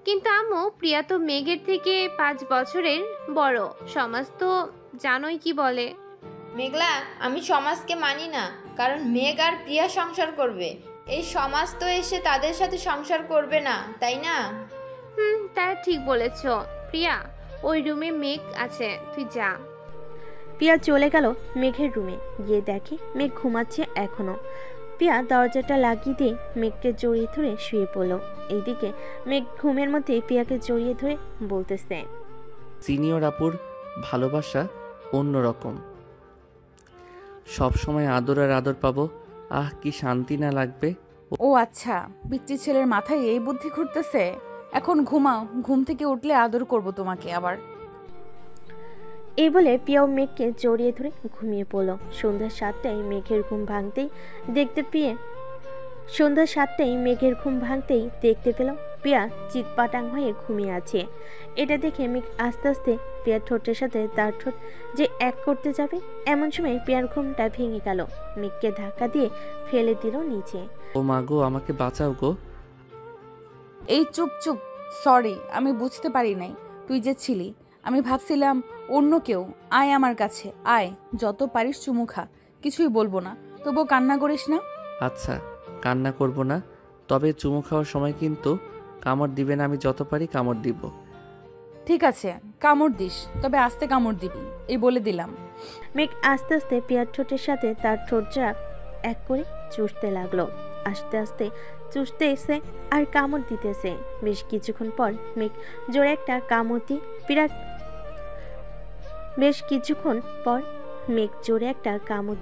কিন্তু আম্মু, প্রিয়া তো মেঘের থেকে 5 বছরের বড়। সমাজ তো জানোই কি বলে। মেঘলা, আমি সমাজকে মানি না, কারণ মেঘ আর প্রিয়া সংসার করবে। এই সমাজ তো এসে তাদের সাথে সংসার করবে না, তাই না? তা ঠিক বলেছ। প্রিয়া, ওই রুমে মেঘ আছে, তুই যা। পিয়া চলে গেল মেঘের রুমে, গিয়ে দেখে মেঘ ঘুমাচ্ছে এখনো। পিয়া দরজাটা লাগিয়ে দিয়ে মেঘকে জড়িয়ে ধরে শুয়ে পড়ল। এইদিকে মেঘ ঘুমের মধ্যে পিয়াকে জড়িয়ে ধরে বলতেছে, সিনিয়র আপুর ভালোবাসা অন্যরকম, সব সময় আদর আর আদর পাবো, আহ কি শান্তি না লাগবে। ও আচ্ছা, পিচ্চি ছেলের মাথায় এই বুদ্ধি ঘুরতেছে। এখন ঘুমাও, ঘুম থেকে উঠলে আদর করব তোমাকে আবার। এই বলে পিয়াও মেঘকে জড়িয়ে ধরে ঘুমিয়ে পড়ল। সন্ধ্যা 7টায় মেঘের ঘুম ভাঙতেই দেখতে পেল পিয়া চিৎপাটাং হয়ে ঘুমিয়ে আছে। এটা দেখে মেঘ আস্তে আস্তে পিয়ার ঠোঁটের সাথে তার ঠোঁট যে এক করতে যাবে, এমন সময় পিয়ার ঘুমটা ভেঙে গেল। মেঘকে ধাক্কা দিয়ে ফেলে দিল নিচে। ও মা গো, আমাকে বাঁচাও গো। এই চুপ চুপ, সরি, আমি বুঝতে পারি নাই তুই যে ছিলি। আমি ভাবছিলাম অন্য কেউ। আয় আমার কাছে, আয়, যত পারিস চুমু খা, কিছুই বলবো না, তবুও কান্না করিস না। আচ্ছা, কান্না করব না, তবে চুমু খাওয়ার সময় কিন্তু কামড় দিবে না, আমি যত পারি কামড় দিব। ঠিক আছে, কামড় দিস, তবে আস্তে কামড় দিবি, এই বলে দিলাম। মেঘ আস্তে আস্তে পিয়ার ঠোঁটের সাথে তার ঠোঁটটা এক করে চুষতে লাগলো। আস্তে আস্তে চুষতে এসে আর কামড় দিতেছে। বেশ কিছুক্ষণ পর মেঘ জোরে একটা কামড়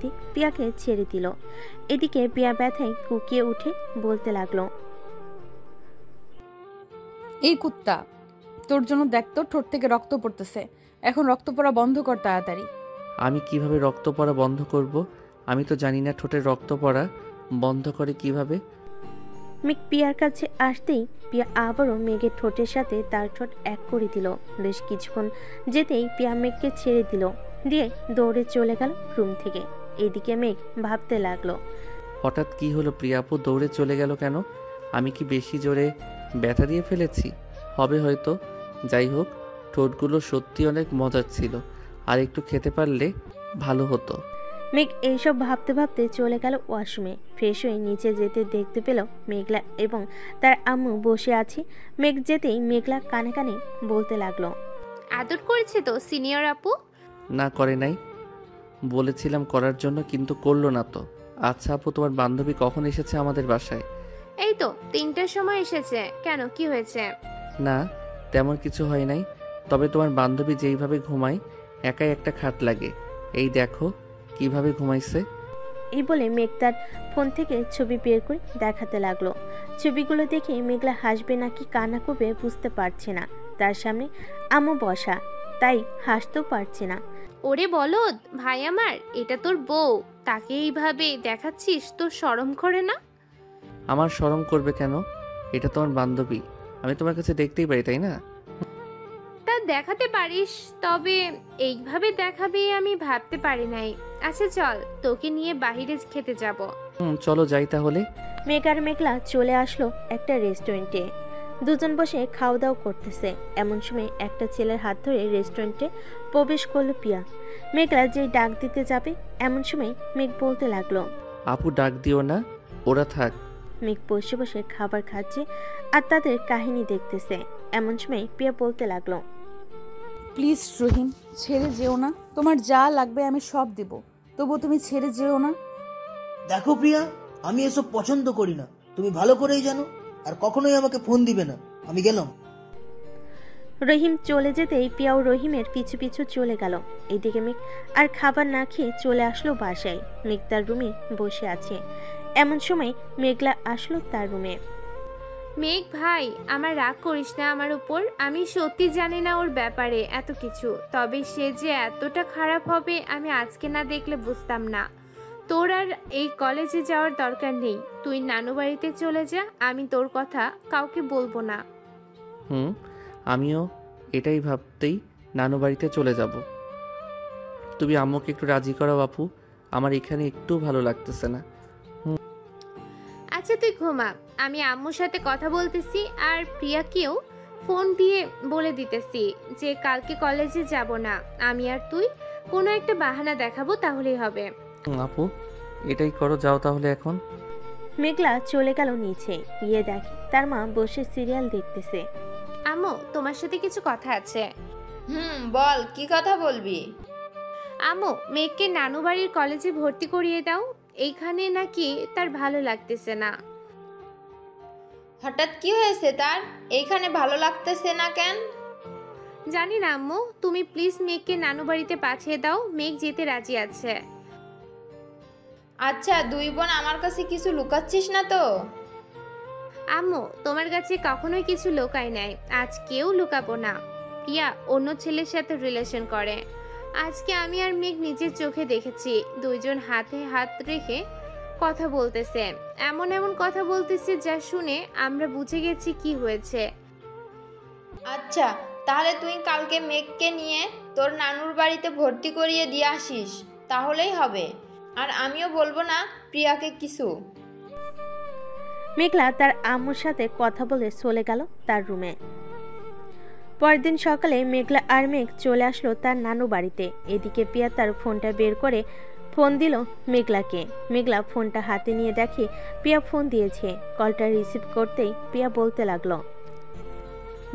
দিয়ে পিয়াকে ছেড়ে দিল। এদিকে পিয়া ব্যথায় কুকিয়ে উঠে বলতে লাগলো, এই কুত্তা, তোর জন্য দেখতো ঠোঁট থেকে রক্ত পড়তেছে, এখন রক্ত পড়া বন্ধ কর তাড়াতাড়ি। আমি কিভাবে রক্ত পড়া বন্ধ করব? আমি তো জানি না ঠোঁটের রক্ত পড়া বন্ধ করে কিভাবে। মেঘ পিয়ার কাছে আসতেই পিয়া আবারও মেঘের ঠোঁটের সাথে তার ঠোঁট এক করে দিল। বেশ কিছুক্ষণ যেতেই পিয়া মেঘকে ছেড়ে দিল, দিয়ে দৌড়ে চলে গেল রুম থেকে। এদিকে মেঘ ভাবতে লাগলো, হঠাৎ কি হলো? প্রিয়া আপু দৌড়ে চলে গেল কেন? আমি কি বেশি জোরে ব্যথা দিয়ে ফেলেছি? হবে হয়তো। যাই হোক, ঠোঁটগুলো সত্যি অনেক মজার ছিল, আর একটু খেতে পারলে ভালো হতো। মেঘ এইসব ভাবতে ভাবতে চলে গেল ওয়াশরুমে। ফ্রেশ হয়ে নিচে যেতে দেখতে পেল মেঘলা এবং তার আম্মু বসে আছে। মেঘ যেতেই মেঘলা কানে কানে বলতে লাগলো, আদর করেছে তো সিনিয়র আপু? না, করে নাই। বলেছিলাম করার জন্য, কিন্তু করলো না তো। আচ্ছা আপু, তোমার বান্ধবী কখন এসেছে আমাদের বাসায়? এই তো 3টার সময় এসেছে। কেন, কি হয়েছে? না, তেমন কিছু হয় নাই, তবে তোমার বান্ধবী যেইভাবে ঘুমায় একাই একটা খাট লাগে। এই দেখো কিভাবে ঘুমাইছে। এই বলে মেঘ তার ফোন থেকে ছবি বের করে দেখাতে লাগলো। ছবিগুলো দেখে মেঘলা হাসবে নাকি কান্না করবে বুঝতে পারছে না। তার সামনে আম্মু বসা, তাই হাসতেও পারছে না। ওরে বলদ ভাই আমার, এটা তোর বউ, তাকে এইভাবে দেখাচ্ছিস, তোর শরম করে না? আমার শরম করবে কেন? এটা তোমার বান্ধবী, আমি তোমার কাছে দেখতেই পারি, তাই না? তা দেখাতে পারিস, তবে এইভাবে দেখাবে আমি ভাবতে পারি নাই। আচ্ছা চল, তোকে নিয়ে বাহিরে খেতে যাব। চলো যাই তাহলে। মেঘ আর মেঘলা চলে আসলো একটা রেস্টুরেন্টে। দুজন বসে খাওয়া দাওয়া করতেছে। এমন সময় একটা ছেলের হাত ধরে রেস্টুরেন্টে প্রবেশ করলো পিয়া। মেঘলা যেই ডাক দিতে যাবে, এমন সময় মেঘ বলতে লাগলো, আপু ডাক দিও না, ওরা থাক। মেঘ বসে বসে খাবার খাচ্ছে আর তাদের কাহিনী দেখতেছে। এমন সময় পিয়া বলতে লাগলো, প্লিজ রহিম, ছেড়ে যেও না, তোমার যা লাগবে আমি সব দেব, তবু তুমি ছেড়ে যেও না। দেখো প্রিয়া, আমি এসব পছন্দ করি না, তুমি ভালো করেই জানো, আর কখনোই আমাকে ফোন দিবে না। আমি গেলাম। রহিম চলে যেতেই পিয়াও রহিমের পিছু পিছু চলে গেল। এদিকে মেঘ আর খাবার না খেয়ে চলে আসলো বাসায়। মেঘ তার রুমে বসে আছে। এমন সময় মেঘলা আসলো তার রুমে। মেঘ ভাই, আমার রাগ করিস না আমার উপর। আমি সত্যি জানি না ওর ব্যাপারে এত কিছু, তবে সে যে এতটা খারাপ হবে আমি আজকে না দেখলে বুঝতাম না। তোর আর এই কলেজে যাওয়ার দরকার নেই, তুই নানু বাড়িতে চলে যা, আমি তোর কথা কাউকে বলবো না। আমিও এটাই ভাবতেই নানু বাড়িতে চলে যাব। তুমি আম্মুকে একটু রাজি করাও আপু, আমার এখানে একটু ভালো লাগতেছে না। আচ্ছা তুই ঘুমা, আমি আম্মুর সাথে কথা বলতেছি, আর প্রিয়াকেও ফোন দিয়ে বলে দিতেছি যে কালকে কলেজে যাব না। আমি আর তুই কোনো একটা বাহানা দেখাবো, তাহলেই হবে। আপু এটাই করো, যাও তাহলে এখন। মেঘলা চলে গেল নিচে, গিয়ে দেখে তার মা বসে সিরিয়াল দেখতেছে। আম্মু, তোমার সাথে কিছু কথা আছে। বল, কি কথা বলবি? আম্মু, মেঘকে নানু বাড়ির কলেজে ভর্তি করিয়ে দাও। এইখানে নাকি তার ভালো লাগতেছে না। হঠাৎ কি হয়েছে তার? এইখানে ভালো লাগতেছে না কেন? জানি না আম্মু, তুমি প্লিজ মেঘকে নানু বাড়িতে পাঠিয়ে দাও। মেঘ যেতে রাজি আছে। আচ্ছা, দুই বোন আমার কাছে কিছু লুকাচ্ছিস না তো? আম্মু, তোমার কাছে কখনোই কিছু লুকাই নাই, আজকেও লুকাবো না। প্রিয়া অন্য ছেলের সাথে রিলেশন করে। আজকে আমি আর মেঘ নিজের চোখে দেখেছি, দুইজন হাতে হাত রেখে কথা বলতেছে। এমন এমন কথা বলতেছে যা শুনে আমরা বুঝে গেছি কি হয়েছে। আচ্ছা, তাহলে তুই কালকে মেঘকে নিয়ে তোর নানুর বাড়িতে ভর্তি করিয়ে দিয়ে আসিস, তাহলেই হবে। আর আমিও বলবো না প্রিয়াকে কিছু। মেঘলা তার আম্মুর সাথে কথা বলে চলে গেল তার রুমে। পরের দিন সকালে মেঘলা আর মেঘ চলে আসলো তার নানু বাড়িতে। এদিকে প্রিয়া তার ফোনটা বের করে ফোন দিল মেঘলাকে। মেঘলা ফোনটা হাতে নিয়ে দেখে প্রিয়া ফোন দিয়েছে। কলটা রিসিভ করতেই প্রিয়া বলতে লাগলো,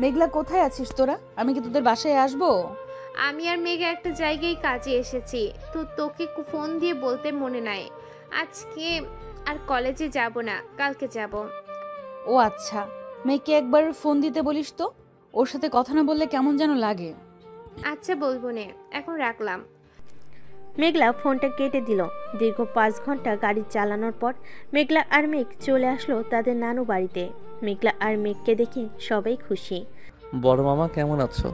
মেঘলা কোথায় আছিস তোরা? আমি কি তোদের বাসায় আসবো? আমি আর মেঘ একটা জায়গায় কাজে এসেছি, তো তোকে ফোন দিয়ে বলতে মনে নাই। আজকে আর কলেজে যাব না, কালকে যাব। ও আচ্ছা, মেয়েকে একবার ফোন দিতে বলিস তো, ওর সাথে কথা না বললে কেমন যেন লাগে। আচ্ছা, বলবো নে, এখন রাখলাম। মেঘলা ফোনটা কেটে দিল। দীর্ঘ 5 ঘন্টা গাড়ি চালানোর পর মেঘলা আর মেঘ চলে আসলো তাদের নানু বাড়িতে। মেঘলা আর মেঘকে দেখে সবাই খুশি। বড় মামা কেমন আছো?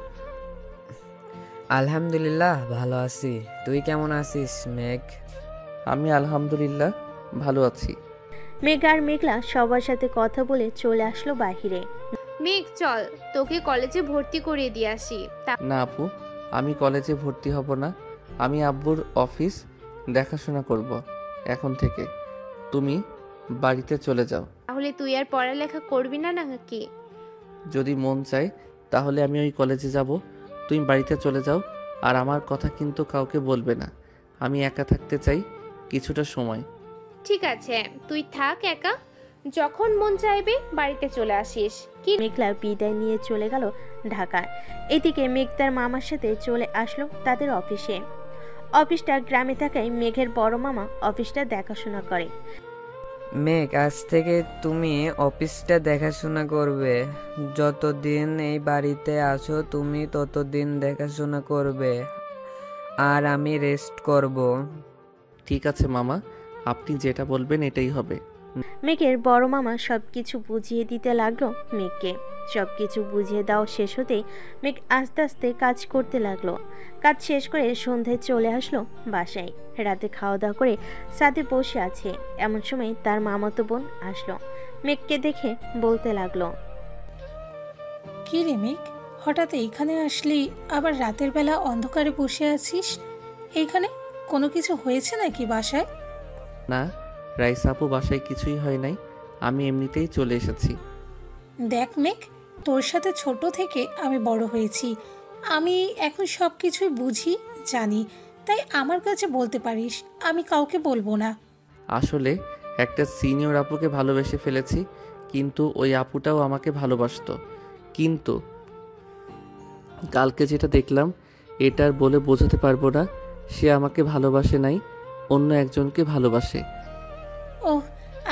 আলহামদুলিল্লাহ ভালো আছি, তুই কেমন আছিস মেঘ? আমি আলহামদুলিল্লাহ ভালো আছি। মেঘ আর মেঘলা সবার সাথে কথা বলে চলে আসলো বাহিরে। মেঘ চল, তোকে কলেজে ভর্তি করিয়ে দিয়ে আসি। না আপু, আমি কলেজে ভর্তি হব না। আমি আব্বুর অফিস দেখাশোনা করব এখন থেকে। তুমি বাড়িতে চলে যাও। তাহলে তুই আর পড়ালেখা করবি না নাকি? যদি মন চায় তাহলে আমি ওই কলেজে যাব। তুমি বাড়িতে চলে যাও, আর আমার কথা কিন্তু কাউকে বলবে না। আমি একা থাকতে চাই কিছুটা সময়। ঠিক আছে, তুই থাক একা, যখন মন চাইবে বাড়িতে চলে আসিস। কি? মেঘলা বিদায় নিয়ে চলে গেল ঢাকায়। এদিকে মেঘ তার মামার সাথে চলে আসলো তাদের অফিসে। অফিসটা গ্রামে থাকায় মেঘের বড় মামা অফিসটা দেখাশোনা করে। মেঘ, আজ থেকে তুমি অফিসটা দেখাশোনা করবে। যতদিন এই বাড়িতে আছো তুমি ততদিন দেখাশোনা করবে, আর আমি রেস্ট করব। ঠিক আছে মামা, আপনি যেটা বলবেন এটাই হবে। মেঘের বড় মামা সবকিছু বুঝিয়ে দিতে লাগলো মেঘকে। সবকিছু বুঝিয়ে দেওয়া শেষ হতেই মেঘ আস্তে আস্তে কাজ করতে লাগলো। কাজ শেষ করে সন্ধ্যায় চলে আসলো বাসায়। রাতে খাওয়া দাওয়া করে সাথে বসে আছে, এমন সময় তার মামাতো বোন আসলো। মেঘকে দেখে বলতে লাগলো, কি রে মেঘ, হঠাৎ এইখানে আসলি, আবার রাতের বেলা অন্ধকারে বসে আছিস? এইখানে কোনো কিছু হয়েছে নাকি বাসায়? না রাইস আপু, বাসায় কিছুই হয় নাই, আমি এমনিতেই চলে এসেছি। দেখ মেঘ, তোর সাথে ছোট থেকে আমি বড় হয়েছি, আমি এখন সব কিছুই বুঝি জানি, তাই আমার কাছে বলতে পারিস, আমি কাউকে বলবো না। আসলে একটা সিনিয়র আপুকে ভালোবেসে ফেলেছি, কিন্তু ওই আপুটাও আমাকে ভালোবাসতো। কিন্তু কালকে যেটা দেখলাম এটা আর বলে বোঝাতে পারবো না। সে আমাকে ভালোবাসে নাই, অন্য একজনকে ভালোবাসে। ওহ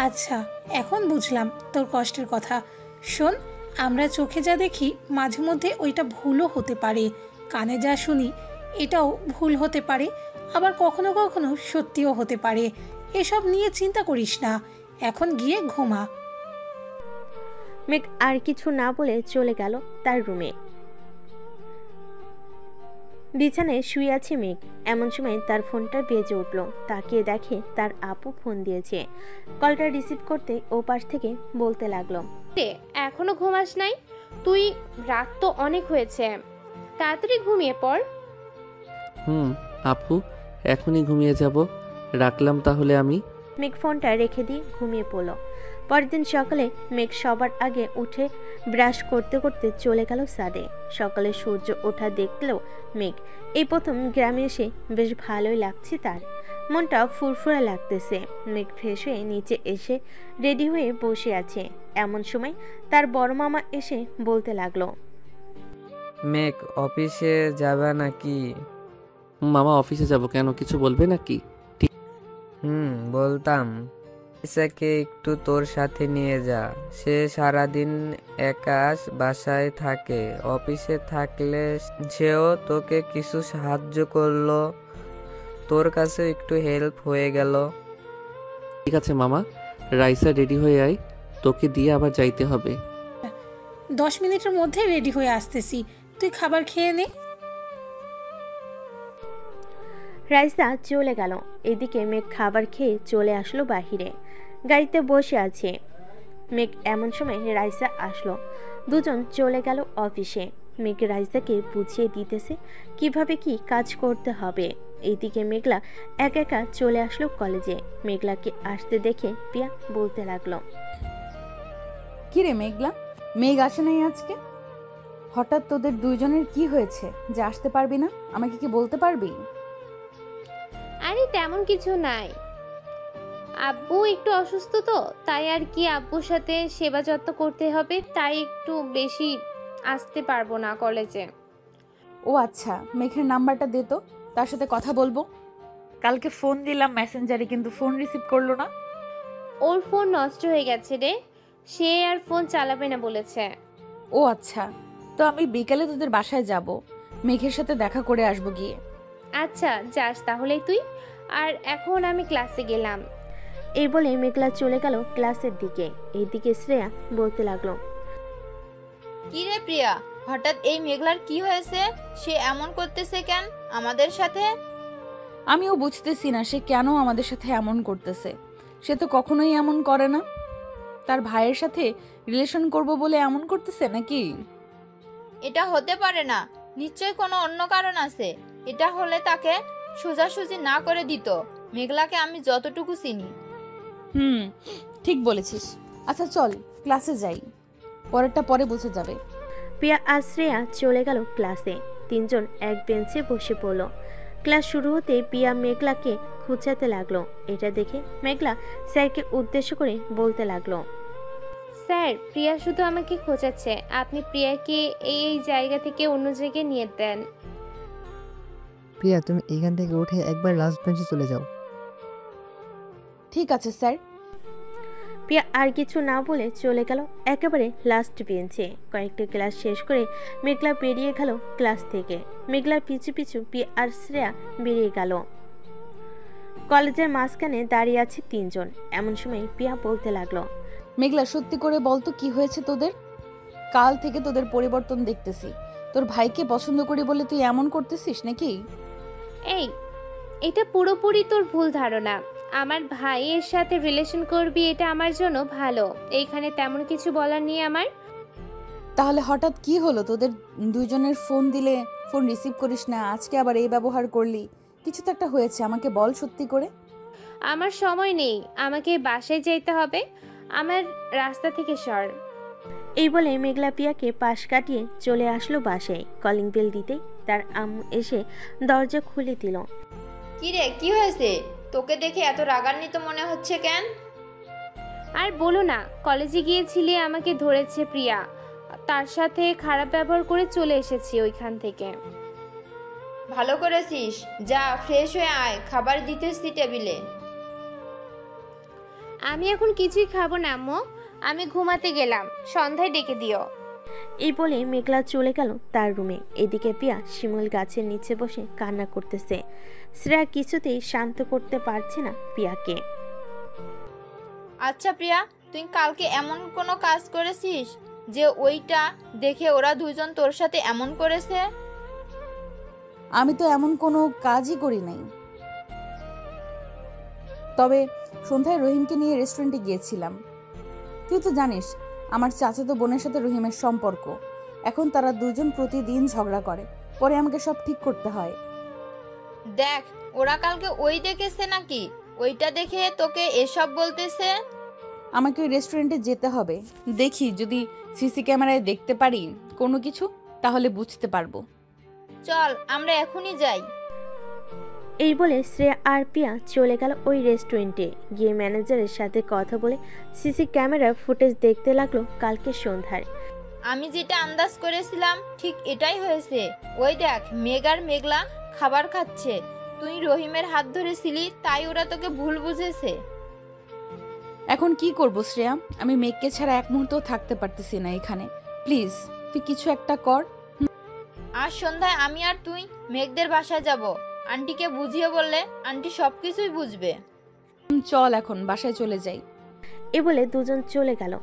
আচ্ছা, এখন বুঝলাম তোর কষ্টের কথা। শোন, আমরা চোখে যা দেখি মাঝে মধ্যে ওইটা ভুলও হতে পারে, কানে যা শুনি এটাও ভুল হতে পারে, আবার কখনো কখনো সত্যিও হতে পারে। এসব নিয়ে চিন্তা করিস না, এখন গিয়ে ঘুমা। মেঘ আর কিছু না বলে চলে গেল তার রুমে। বিছানায় শুয়ে আছে মেঘ। এমন সময় তার ফোনটা বেজে উঠল। তাকিয়ে দেখে তার আপু ফোন দিয়েছে। কলটা রিসিভ করতে ও পাশ থেকে বলতে লাগলো, এখনো ঘুমাস নাই তুই? রাত তো অনেক হয়েছে, তাড়াতাড়ি ঘুমিয়ে পড়। আপু, এখনই ঘুমিয়ে যাব। রাখলাম তাহলে আমি। মেঘ ফোনটা রেখে দিয়ে ঘুমিয়ে পড়ল। পরের দিন সকালে মেঘ সবার আগে উঠে ব্রাশ করতে করতে চলে গেল ছাদে। সকালে সূর্য ওঠা দেখলো মেঘ। এই প্রথম গ্রামে এসে বেশ ভালোই লাগছে তার। মনটা ফুরফুরে লাগতেছে। মেঘ ফ্রেশ হয়ে নিচে এসে রেডি হয়ে বসে আছে। এমন সময় তার বড় মামা এসে বলতে লাগলো, মেঘ অফিসে যাবে নাকি? মামা অফিসে যাব কেন, কিছু বলবে নাকি? বলতাম ইসাকে একটু তোর সাথে নিয়ে যা। সে সারাদিন একা বাসায় থাকে, অফিসে থাকলে সেও তোকে কিছু সাহায্য করলো, তোর কাছে একটু হেল্প হয়ে গেল। ঠিক আছে মামা, রাইসা রেডি হয়ে আয়, তোকে দিয়ে আবার যাইতে হবে। 10 মিনিটের মধ্যে রেডি হয়ে আসতেছি, তুই খাবার খেয়ে নে। রাইসা চলে গেল। এদিকে মেঘ খাবার খেয়ে চলে আসলো বাহিরে, গাড়িতে বসে আছে। মেঘ এমন সময় রাইসা আসলো। দুজন চলে গেল অফিসে। মেঘ রাইসাকে বুঝিয়ে দিতেছে কিভাবে কি কাজ করতে হবে। এইদিকে মেঘলা একা একা চলে আসলো কলেজে। মেঘলাকে আসতে দেখে পিয়া বলতে লাগলো, কিরে মেঘলা, মেঘ আসে নাই আজকে? হঠাৎ তোদের দুইজনের কি হয়েছে যে আসতে পারবি না? আমাকে কি বলতে পারবি? আরে তেমন কিছু নাই, আব্বু একটু অসুস্থ তো, তাই আর কি আব্বুর সাথে সেবা যত্ন করতে হবে, তাই একটু বেশি আসতে পারবো না কলেজে। ও আচ্ছা, মেঘের নাম্বারটা দে তো, তার সাথে কথা বলবো। কালকে ফোন দিলাম মেসেঞ্জারে, কিন্তু ফোন রিসিভ করলো না। ওর ফোন নষ্ট হয়ে গেছে রে, সে আর ফোন চালাবে না বলেছে। ও আচ্ছা, তো আমি বিকালে তোদের বাসায় যাব, মেঘের সাথে দেখা করে আসবো গিয়ে। আচ্ছা যাস তাহলে তুই, আর এখন আমি ক্লাসে গেলাম। এই বলে মেঘলা চলে গেল ক্লাসের দিকে। এইদিকে শ্রেয়া বলতে লাগলো, কি রে প্রিয়া, হঠাৎ এই মেঘলার কি হয়েছে? সে এমন করতেছে কেন আমাদের সাথে? আমিও বুঝতেছি না সে কেন আমাদের সাথে এমন করতেছে। সে তো কখনোই এমন করে না। তার ভাইয়ের সাথে রিলেশন করব বলে এমন করতেছে নাকি? এটা হতে পারে না, নিশ্চয়ই কোনো অন্য কারণ আছে। এটা হলে তাকে সোজাসুজি না করে দিত। মেঘলাকে আমি যতটুকু চিনি। ঠিক বলেছিস। আচ্ছা চল ক্লাসে যাই, পরেরটা পরে বুঝে যাবে। পিয়া আর শ্রেয়া চলে গেল ক্লাসে। তিনজন এক বেঞ্চে বসে পড়ল। ক্লাস শুরু হতে পিয়া মেঘলাকে খুঁচাতে লাগলো। এটা দেখে মেঘলা স্যারকে উদ্দেশ্য করে বলতে লাগলো, স্যার প্রিয়া শুধু আমাকে খোঁজাচ্ছে, আপনি প্রিয়াকে এই জায়গা থেকে অন্য জায়গায় নিয়ে দেন। প্রিয়া, তুমি এখান থেকে উঠে একবার লাস্ট বেঞ্চে চলে যাও। ঠিক আছে স্যার। পিয়া আর কিছু না বলে চলে গেল একেবারে লাস্ট বেঞ্চে। কয়েকটা ক্লাস শেষ করে মেঘলা বেরিয়ে গেল ক্লাস থেকে। মেঘলার পিছু পিছু পিয়া আর শ্রেয়া বেরিয়ে গেল। কলেজের মাঝখানে দাঁড়িয়ে আছে তিনজন। এমন সময় পিয়া বলতে লাগলো, মেঘলা সত্যি করে বলতো কি হয়েছে তোদের? কাল থেকে তোদের পরিবর্তন দেখতেছি। তোর ভাইকে পছন্দ করি বলে তুই এমন করতেছিস নাকি? এই, এটা পুরোপুরি তোর ভুল ধারণা। আমার ভাইয়ের সাথে রিলেশন করবি এটা আমার জন্য ভালো, এইখানে তেমন কিছু বলার নেই আমার। তাহলে হঠাৎ কি হলো তোদের দুইজনের? ফোন দিলে ফোন রিসিভ করিস না, আজকে আবার এই ব্যবহার করলি। কিছু তো একটা হয়েছে, আমাকে বল সত্যি করে। আমার সময় নেই, আমাকে বাসায় যেতে হবে, আমার রাস্তা থেকে সর। এই বলে মেঘলা পিয়াকে পাশ কাটিয়ে চলে আসলো বাসায়। কলিং বেল দিতেই তার আম্মু এসে দরজা খুলে দিল। কি রে, কি হয়েছে? তোকে দেখে এত রাগান্বিত মনে হচ্ছে কেন? আর বলো না, কলেজে গিয়েছিলে, আমাকে ধরেছে প্রিয়া, তার সাথে খারাপ ব্যবহার করে চলে এসেছি ওইখান থেকে। ভালো করেছিস, যা ফ্রেশ হয়ে আয়, খাবার দিতেছি টেবিলে। আমি এখন কিছুই খাবো না আম্মু, আমি ঘুমাতে গেলাম, সন্ধ্যায় ডেকে দিও। এই বলে মেঘলা চলে গেল তার রুমে। এদিকে পিয়া শিমুল গাছের নিচে বসে কান্না করতেছে। শ্রেয়া কিছুতেই শান্ত করতে পারছে না পিয়াকে। আচ্ছা প্রিয়া, তুই কালকে এমন কোনো কাজ করেছিস যে ওইটা দেখে ওরা দুজন তোর সাথে এমন করেছে? আমি তো এমন কোনো কাজই করি নাই। তবে সন্ধ্যায় রহিমকে নিয়ে রেস্টুরেন্টে গিয়েছিলাম। তুই তো জানিস আমার চাচাতো বোনের সাথে রহিমের সম্পর্ক। এখন তারা দুজন প্রতিদিন ঝগড়া করে, পরে আমাকে সব ঠিক করতে হয়। দেখ, ওরা কালকে ওই দেখেছে নাকি? ওইটা দেখে তোকে এসব বলতেছে? আমাকে ওই রেস্টুরেন্টে যেতে হবে, দেখি যদি সিসি ক্যামেরায় দেখতে পারি কোনো কিছু, তাহলে বুঝতে পারবো। চল আমরা এখনই যাই। এই বলে শ্রেয়া আর পিয়া চলে গেল ওই রেস্টুরেন্টে। গিয়ে ম্যানেজারের সাথে কথা বলে সিসি ক্যামেরার ফুটেজ দেখতে লাগলো কালকে সন্ধ্যার। আমি যেটা আন্দাজ করেছিলাম ঠিক এটাই হয়েছে। ওই দেখ, মেঘ আর মেঘলা খাবার খাচ্ছে। তুই রহিমের হাত ধরেছিলি, তাই ওরা তোকে ভুল বুঝেছে। এখন কি করব শ্রেয়া? আমি মেঘকে ছাড়া এক মুহূর্তও থাকতে পারতেছি না এখানে। প্লিজ তুই কিছু একটা কর। আজ সন্ধ্যায় আমি আর তুই মেঘদের বাসায় যাব। আন্টিকে বুঝিয়ে বললে আন্টি সবকিছুই বুঝবে। চল এখন বাসায় চলে যাই। এ বলে দুজন চলে গেল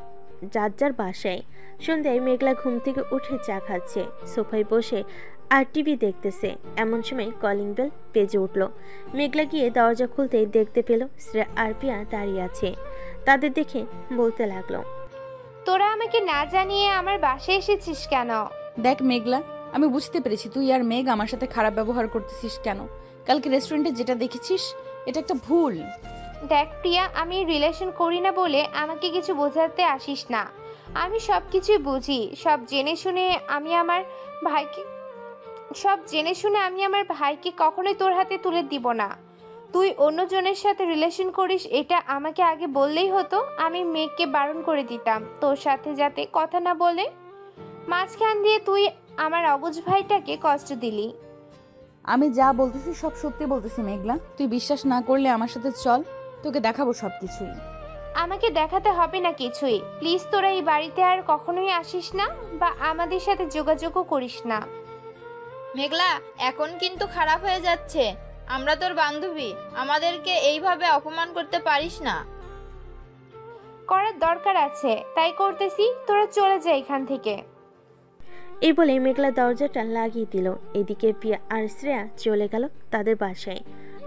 যার যার বাসায়। সন্ধ্যায় মেঘলা ঘুম থেকে উঠে চা খাচ্ছে, সোফায় বসে আর টিভি দেখতেছে। এমন সময় কলিং বেল বেজে উঠল। মেঘলা গিয়ে দরজা খুলতেই দেখতে পেল শ্রেয়া আর পিয়া দাঁড়িয়ে আছে। তাদের দেখে বলতে লাগলো, তোরা আমাকে না জানিয়ে আমার বাসায় এসেছিস কেন? দেখ মেঘলা, আমি বুঝতে পেরেছি তুই আর মেঘ আমার সাথে খারাপ ব্যবহার করতেছিস কেন। কালকে রেস্টুরেন্টে যেটা দেখেছিস এটা একটা ভুল। দেখ প্রিয়া, আমি রিলেশন করি না বলে আমাকে কিছু বোঝাতে আসিস না। আমি সব কিছুই বুঝি। সব জেনে শুনে আমি আমার ভাইকে কখনোই তোর হাতে তুলে দিব না। তুই অন্যজনের সাথে রিলেশন করিস এটা আমাকে আগে বললেই হতো। আমি মেঘকে বারণ করে দিতাম তোর সাথে যাতে কথা না বলে। মাঝখান দিয়ে তুই আমার অবুঝ ভাইটাকে কষ্ট দিলি। আমি যা বলতেছি সব সত্যি বলতেছি মেঘলা। তুই বিশ্বাস না করলে আমার সাথে চল, তোকে দেখাবো সবকিছুই। আমাকে দেখাতে হবে না কিছুই। প্লিজ তোরা এই বাড়িতে আর কখনোই আসিস না বা আমাদের সাথে যোগাযোগও করিস না। মেঘলা, এখন কিন্তু খারাপ হয়ে যাচ্ছে। আমরা তোর বান্ধবী, আমাদেরকে এইভাবে অপমান করতে পারিস না। করার দরকার আছে তাই করতেছি। তোরা চলে যা এখান থেকে। এই বলে মেঘলা দরজাটা লাগিয়ে দিল। এদিকে পিয়া আর শ্রেয়া চলে গেল তাদের বাসায়।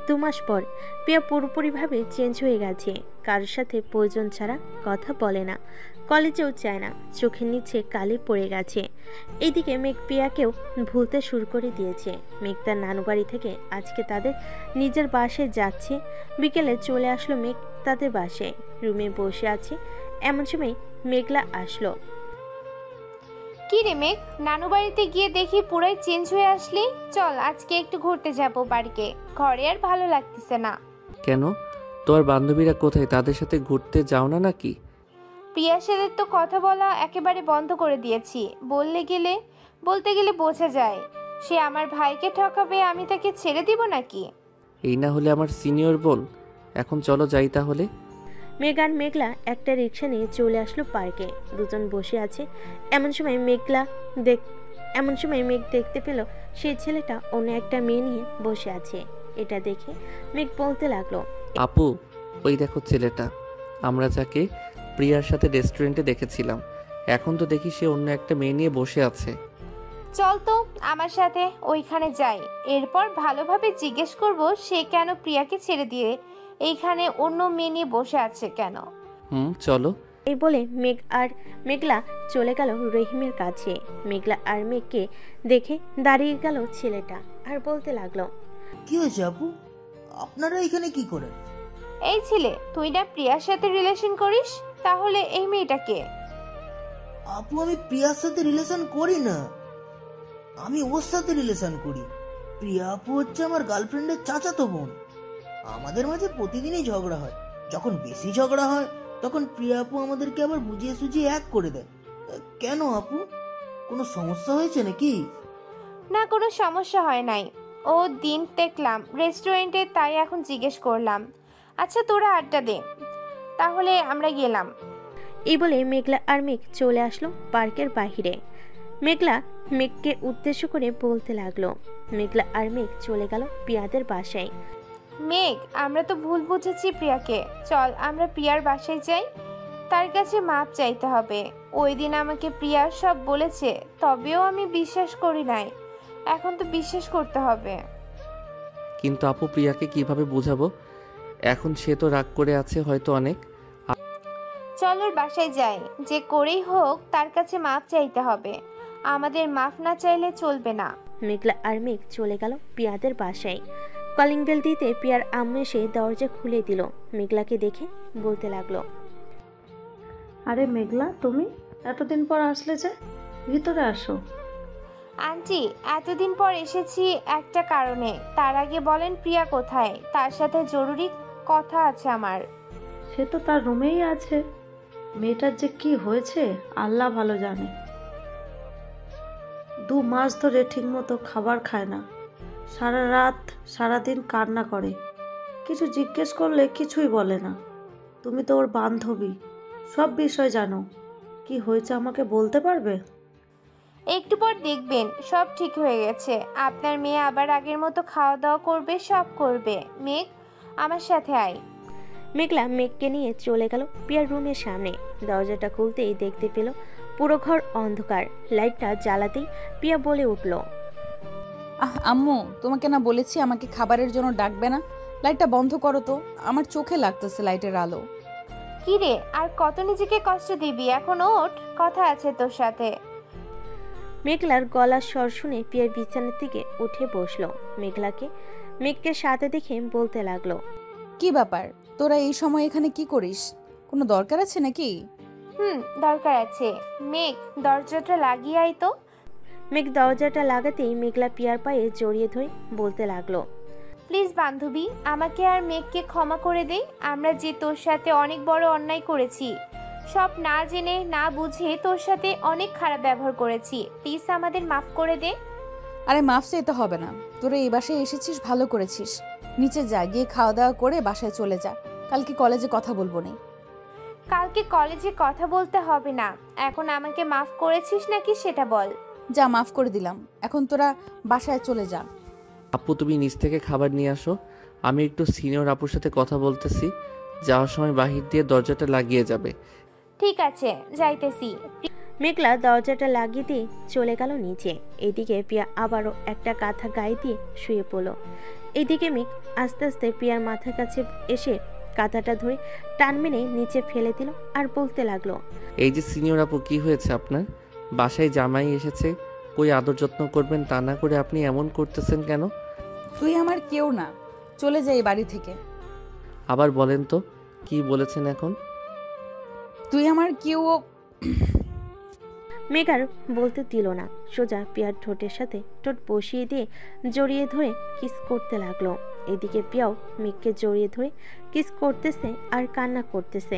2 মাস পর পিয়া পুরোপুরিভাবে চেঞ্জ হয়ে গেছে। কারোর সাথে প্রয়োজন ছাড়া কথা বলে না, কলেজেও চায় না, চোখের নিচে কালি পড়ে গেছে। এইদিকে মেঘ পিয়াকেও ভুলতে শুরু করে দিয়েছে। মেঘ তার নানু বাড়ি থেকে আজকে তাদের নিজের বাসায় যাচ্ছে। বিকেলে চলে আসলো মেঘ তাদের বাসায়, রুমে বসে আছে। এমন সময় মেঘলা আসলো। কি রে মেঘ, নানু বাড়িতে গিয়ে দেখি পুরাই চেঞ্জ হয়ে আসলি। চল আজকে একটু ঘুরতে যাবো পার্কে, ঘরে আর ভালো লাগতেছে না। কেন, তোর বান্ধবীরা কোথায়? তাদের সাথে ঘুরতে যাও না নাকি? প্রিয়ার সাথে তো কথা বলা একেবারে বন্ধ করে দিয়েছি। বলতে গেলে বোঝা যায় সে আমার ভাইকে ঠকাবে, আমি তাকে ছেড়ে দিব নাকি? এই না হলে আমার সিনিয়র বোন। এখন চলো যাই তাহলে। মেঘ আর মেঘলা একটা রিক্সা নিয়ে চলে আসলো পার্কে। দুজন বসে আছে। এমন সময় মেঘ দেখতে পেল সেই ছেলেটা অন্য একটা মেয়ে নিয়ে বসে আছে। এটা দেখে মেঘ বলতে লাগলো, আপু, ওই দেখো ছেলেটা, আমরা যাকে প্রিয়ার সাথে রেস্টুরেন্টে দেখেছিলাম, এখন তো দেখি সে অন্য একটা মেয়ে নিয়ে বসে আছে। চল তো আমার সাথে ওইখানে যাই। এরপর ভালোভাবে জিজ্ঞেস করব সে কেন প্রিয়াকে ছেড়ে দিয়ে এইখানে অন্য মেয়ে নিয়ে বসে আছে কেন। চলো। এই বলে মেঘ আর মেঘলা চলে গেল রহিমের কাছে। মেঘলা আর মেঘকে দেখে দাঁড়িয়ে গেল ছেলেটা আর বলতে লাগলো, কি হয়েছে আপু, আপনারা এখানে কি করেন? এই ছেলে, তুই না প্রিয়ার সাথে রিলেশন করিস, তাহলে এই মেয়েটাকে? আপু, আমি প্রিয়ার সাথে রিলেশন করি না, আমি ওর সাথে রিলেশন করি। প্রিয়া আপু হচ্ছে আমার গার্লফ্রেন্ডের চাচাতো বোন। আমাদের মাঝে প্রতিদিনই ঝগড়া হয়। যখন বেশি ঝগড়া হয় তখন প্রিয়া আপু আমাদেরকে আবার বুঝিয়ে সুঝিয়ে এক করে দেয়। কেন আপু, কোনো সমস্যা হয়েছে নাকি? না, কোনো সমস্যা হয় নাই। ও দিন দেখলাম রেস্টুরেন্টে, তাই এখন জিজ্ঞেস করলাম। আচ্ছা তোরা আড্ডা দে, তাহলে আমরা গেলাম। এই বলে মেঘলা আর মেঘ চলে আসলো পার্কের বাহিরে। মেঘলা মেঘকে উদ্দেশ্য করে বলতে লাগলো। মেঘলা আর মেঘ চলে গেল প্রিয়াদের বাসায়। মেঘ, আমরা তো ভুল বুঝেছি প্রিয়াকে। চল আমরা প্রিয়ার বাসায় যাই, তার কাছে মাপ চাইতে হবে। ওই দিন আমাকে প্রিয়া সব বলেছে, তবেও আমি বিশ্বাস করি নাই। এখন তো বিশ্বাস করতে হবে। কিন্তু আপু, প্রিয়াকে কিভাবে বোঝাবো? এখন সে তো রাগ করে আছে হয়তো অনেক। চল ওর বাসায় যাই, যে করেই হোক তার কাছে মাপ চাইতে হবে। আমাদের মাপ না চাইলে চলবে না। মেঘলা আর মেঘ চলে গেল প্রিয়াদের বাসায়। কলিং বেল দিতে প্রিয়ার আম্মু এসে দরজা খুলে দিল। মেঘলাকে দেখে বলতে লাগলো, আরে মেঘলা, তুমি এতদিন পর আসলে যে, ভিতরে আসো। আন্টি, এতদিন পর এসেছি একটা কারণে। তার আগে বলেন প্রিয়া কোথায়? তার সাথে জরুরি কথা আছে আমার। সে তো তার রুমেই আছে। মেয়েটার যে কি হয়েছে আল্লাহ ভালো জানে। 2 মাস ধরে ঠিকমতো খাবার খায় না, সারা রাত সারাদিন কান্না করে। কিছু জিজ্ঞেস করলে কিছুই বলে না। তুমি তো ওর বান্ধবী, সব বিষয় জানো। কি হয়েছে আমাকে বলতে পারবে? একটু পর দেখবেন সব ঠিক হয়ে গেছে। আপনার মেয়ে আবার আগের মতো খাওয়া দাওয়া করবে, সব করবে। মেঘ, আমার সাথে আয়। মেঘলা মেঘকে নিয়ে চলে গেল পিয়ার রুমের সামনে। দরজাটা খুলতেই দেখতে পেল পুরো ঘর অন্ধকার। লাইটটা জ্বালাতেই পিয়া বলে উঠল, আম্মু, তোমাকে না বলেছি আমাকে খাবারের জন্য ডাকবে না? লাইটটা বন্ধ করো তো, আমার চোখে লাগতেছে লাইটের আলো। কি রে, আর কত নিজেকে কষ্ট দিবি? এখন ওঠ, কথা আছে তোর সাথে। মেঘলার গলার স্বর শুনে পিয়ার বিছানার থেকে উঠে বসলো। মেঘকে সাথে দেখে বলতে লাগলো, কি ব্যাপার, তোরা এই সময় এখানে কি করিস? কোনো দরকার আছে নাকি? দরকার আছে। মেঘ, দরজাটা লাগিয়ে আয় তো। মেঘ দরজাটা লাগাতেই মেঘলা পিয়ার পায়ে জড়িয়ে ধরে বলতে লাগলো, প্লিজ বান্ধবী, আমাকে আর মেঘকে ক্ষমা করে দে। আমরা যে তোর সাথে অনেক বড় অন্যায় করেছি, সব না জেনে না বুঝে তোর সাথে অনেক খারাপ ব্যবহার করেছি। প্লিজ আমাদের মাফ করে দে। আরে মাফ চাইতে হবে না, তোরা এই বাসায় এসেছিস, ভালো করেছিস। নিচে যা, গিয়ে খাওয়া দাওয়া করে বাসায় চলে যা। কালকে কলেজে কথা বলবো না। কালকে কলেজে কথা বলতে হবে না, এখন আমাকে মাফ করেছিস নাকি সেটা বল। যা, মাফ করে দিলাম, এখন তোরা বাসায় চলে যা। আপু, তুমি নিচ থেকে খাবার নিয়ে আসো। আমি একটু সিনিয়র আপুর সাথে কথা বলতেছি। যাওয়ার সময় বাহির দিয়ে দরজাটা লাগিয়ে যাবে। ঠিক আছে, যাইতেছি। মেঘলা দরজাটা লাগিয়ে দিয়ে চলে গেল নিচে। এদিকে পিয়া আবারও একটা কাঁথা গায়ে দিয়ে শুয়ে পড়ল। এদিকে মেঘ আস্তে আস্তে পিয়ার মাথার কাছে এসে কাঁথাটা ধরে টান মেরে নিচে ফেলে দিল আর বলতে লাগলো, এই যে সিনিয়র আপু, কি হয়েছে আপনার? বাসায় জামাই এসেছে, কই আদর যত্ন করবেন তা না করে আপনি এমন করতেছেন কেন? তুই আমার কেউ না, চলে যাই বাড়ি থেকে। আবার বলেন তো, কি বলেছেন এখন? তুই আমার কেউ। মেঘার বলতে দিল না, সোজা পিয়ার ঠোঁটের সাথে ঠোঁট বসিয়ে দিয়ে জড়িয়ে ধরে কিস করতে লাগলো। এদিকে পিয়াও মেঘকে জড়িয়ে ধরে কিস করতেছে আর কান্না করতেছে।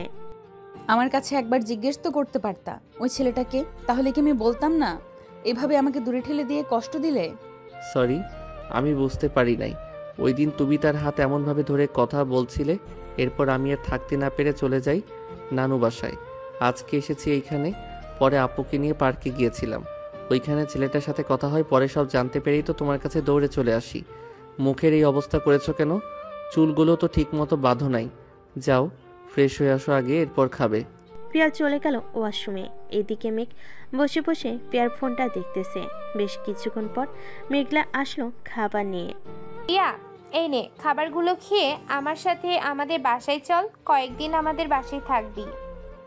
আমার কাছে একবার জিজ্ঞেস তো করতে পারতা ওই ছেলেটাকে, তাহলে কি আমি বলতাম না? এভাবে আমাকে দূরে ঠেলে দিয়ে কষ্ট দিলে। সরি, আমি বুঝতে পারি নাই। ওই দিন তুমি তার হাত এমনভাবে ধরে কথা বলছিলে, এরপর আমি আর থাকতে না পেরে চলে যাই নানু বাসায়। আজকে এসেছি এইখানে, পরে আপুকে নিয়ে পার্কে গিয়েছিলাম। ওইখানে ছেলেটার সাথে কথা হয়, পরে সব জানতে পেরেই তো তোমার কাছে দৌড়ে চলে আসি। মুখের এই অবস্থা করেছো কেন? চুলগুলো তো ঠিক মতো বাঁধো নাই। যাও, ফ্রেশ হয়ে আসো আগে, এরপর খাবে। পিয়া চলে গেল ওয়াশরুমে। এদিকে মেঘ বসে বসে পিয়ার ফোনটা দেখতেছে। বেশ কিছুক্ষণ পর মেঘলা আসলো খাবার নিয়ে। পিয়া, এই নে খাবারগুলো খেয়ে আমার সাথে আমাদের বাসায় চল, কয়েকদিন আমাদের বাসায় থাকবি।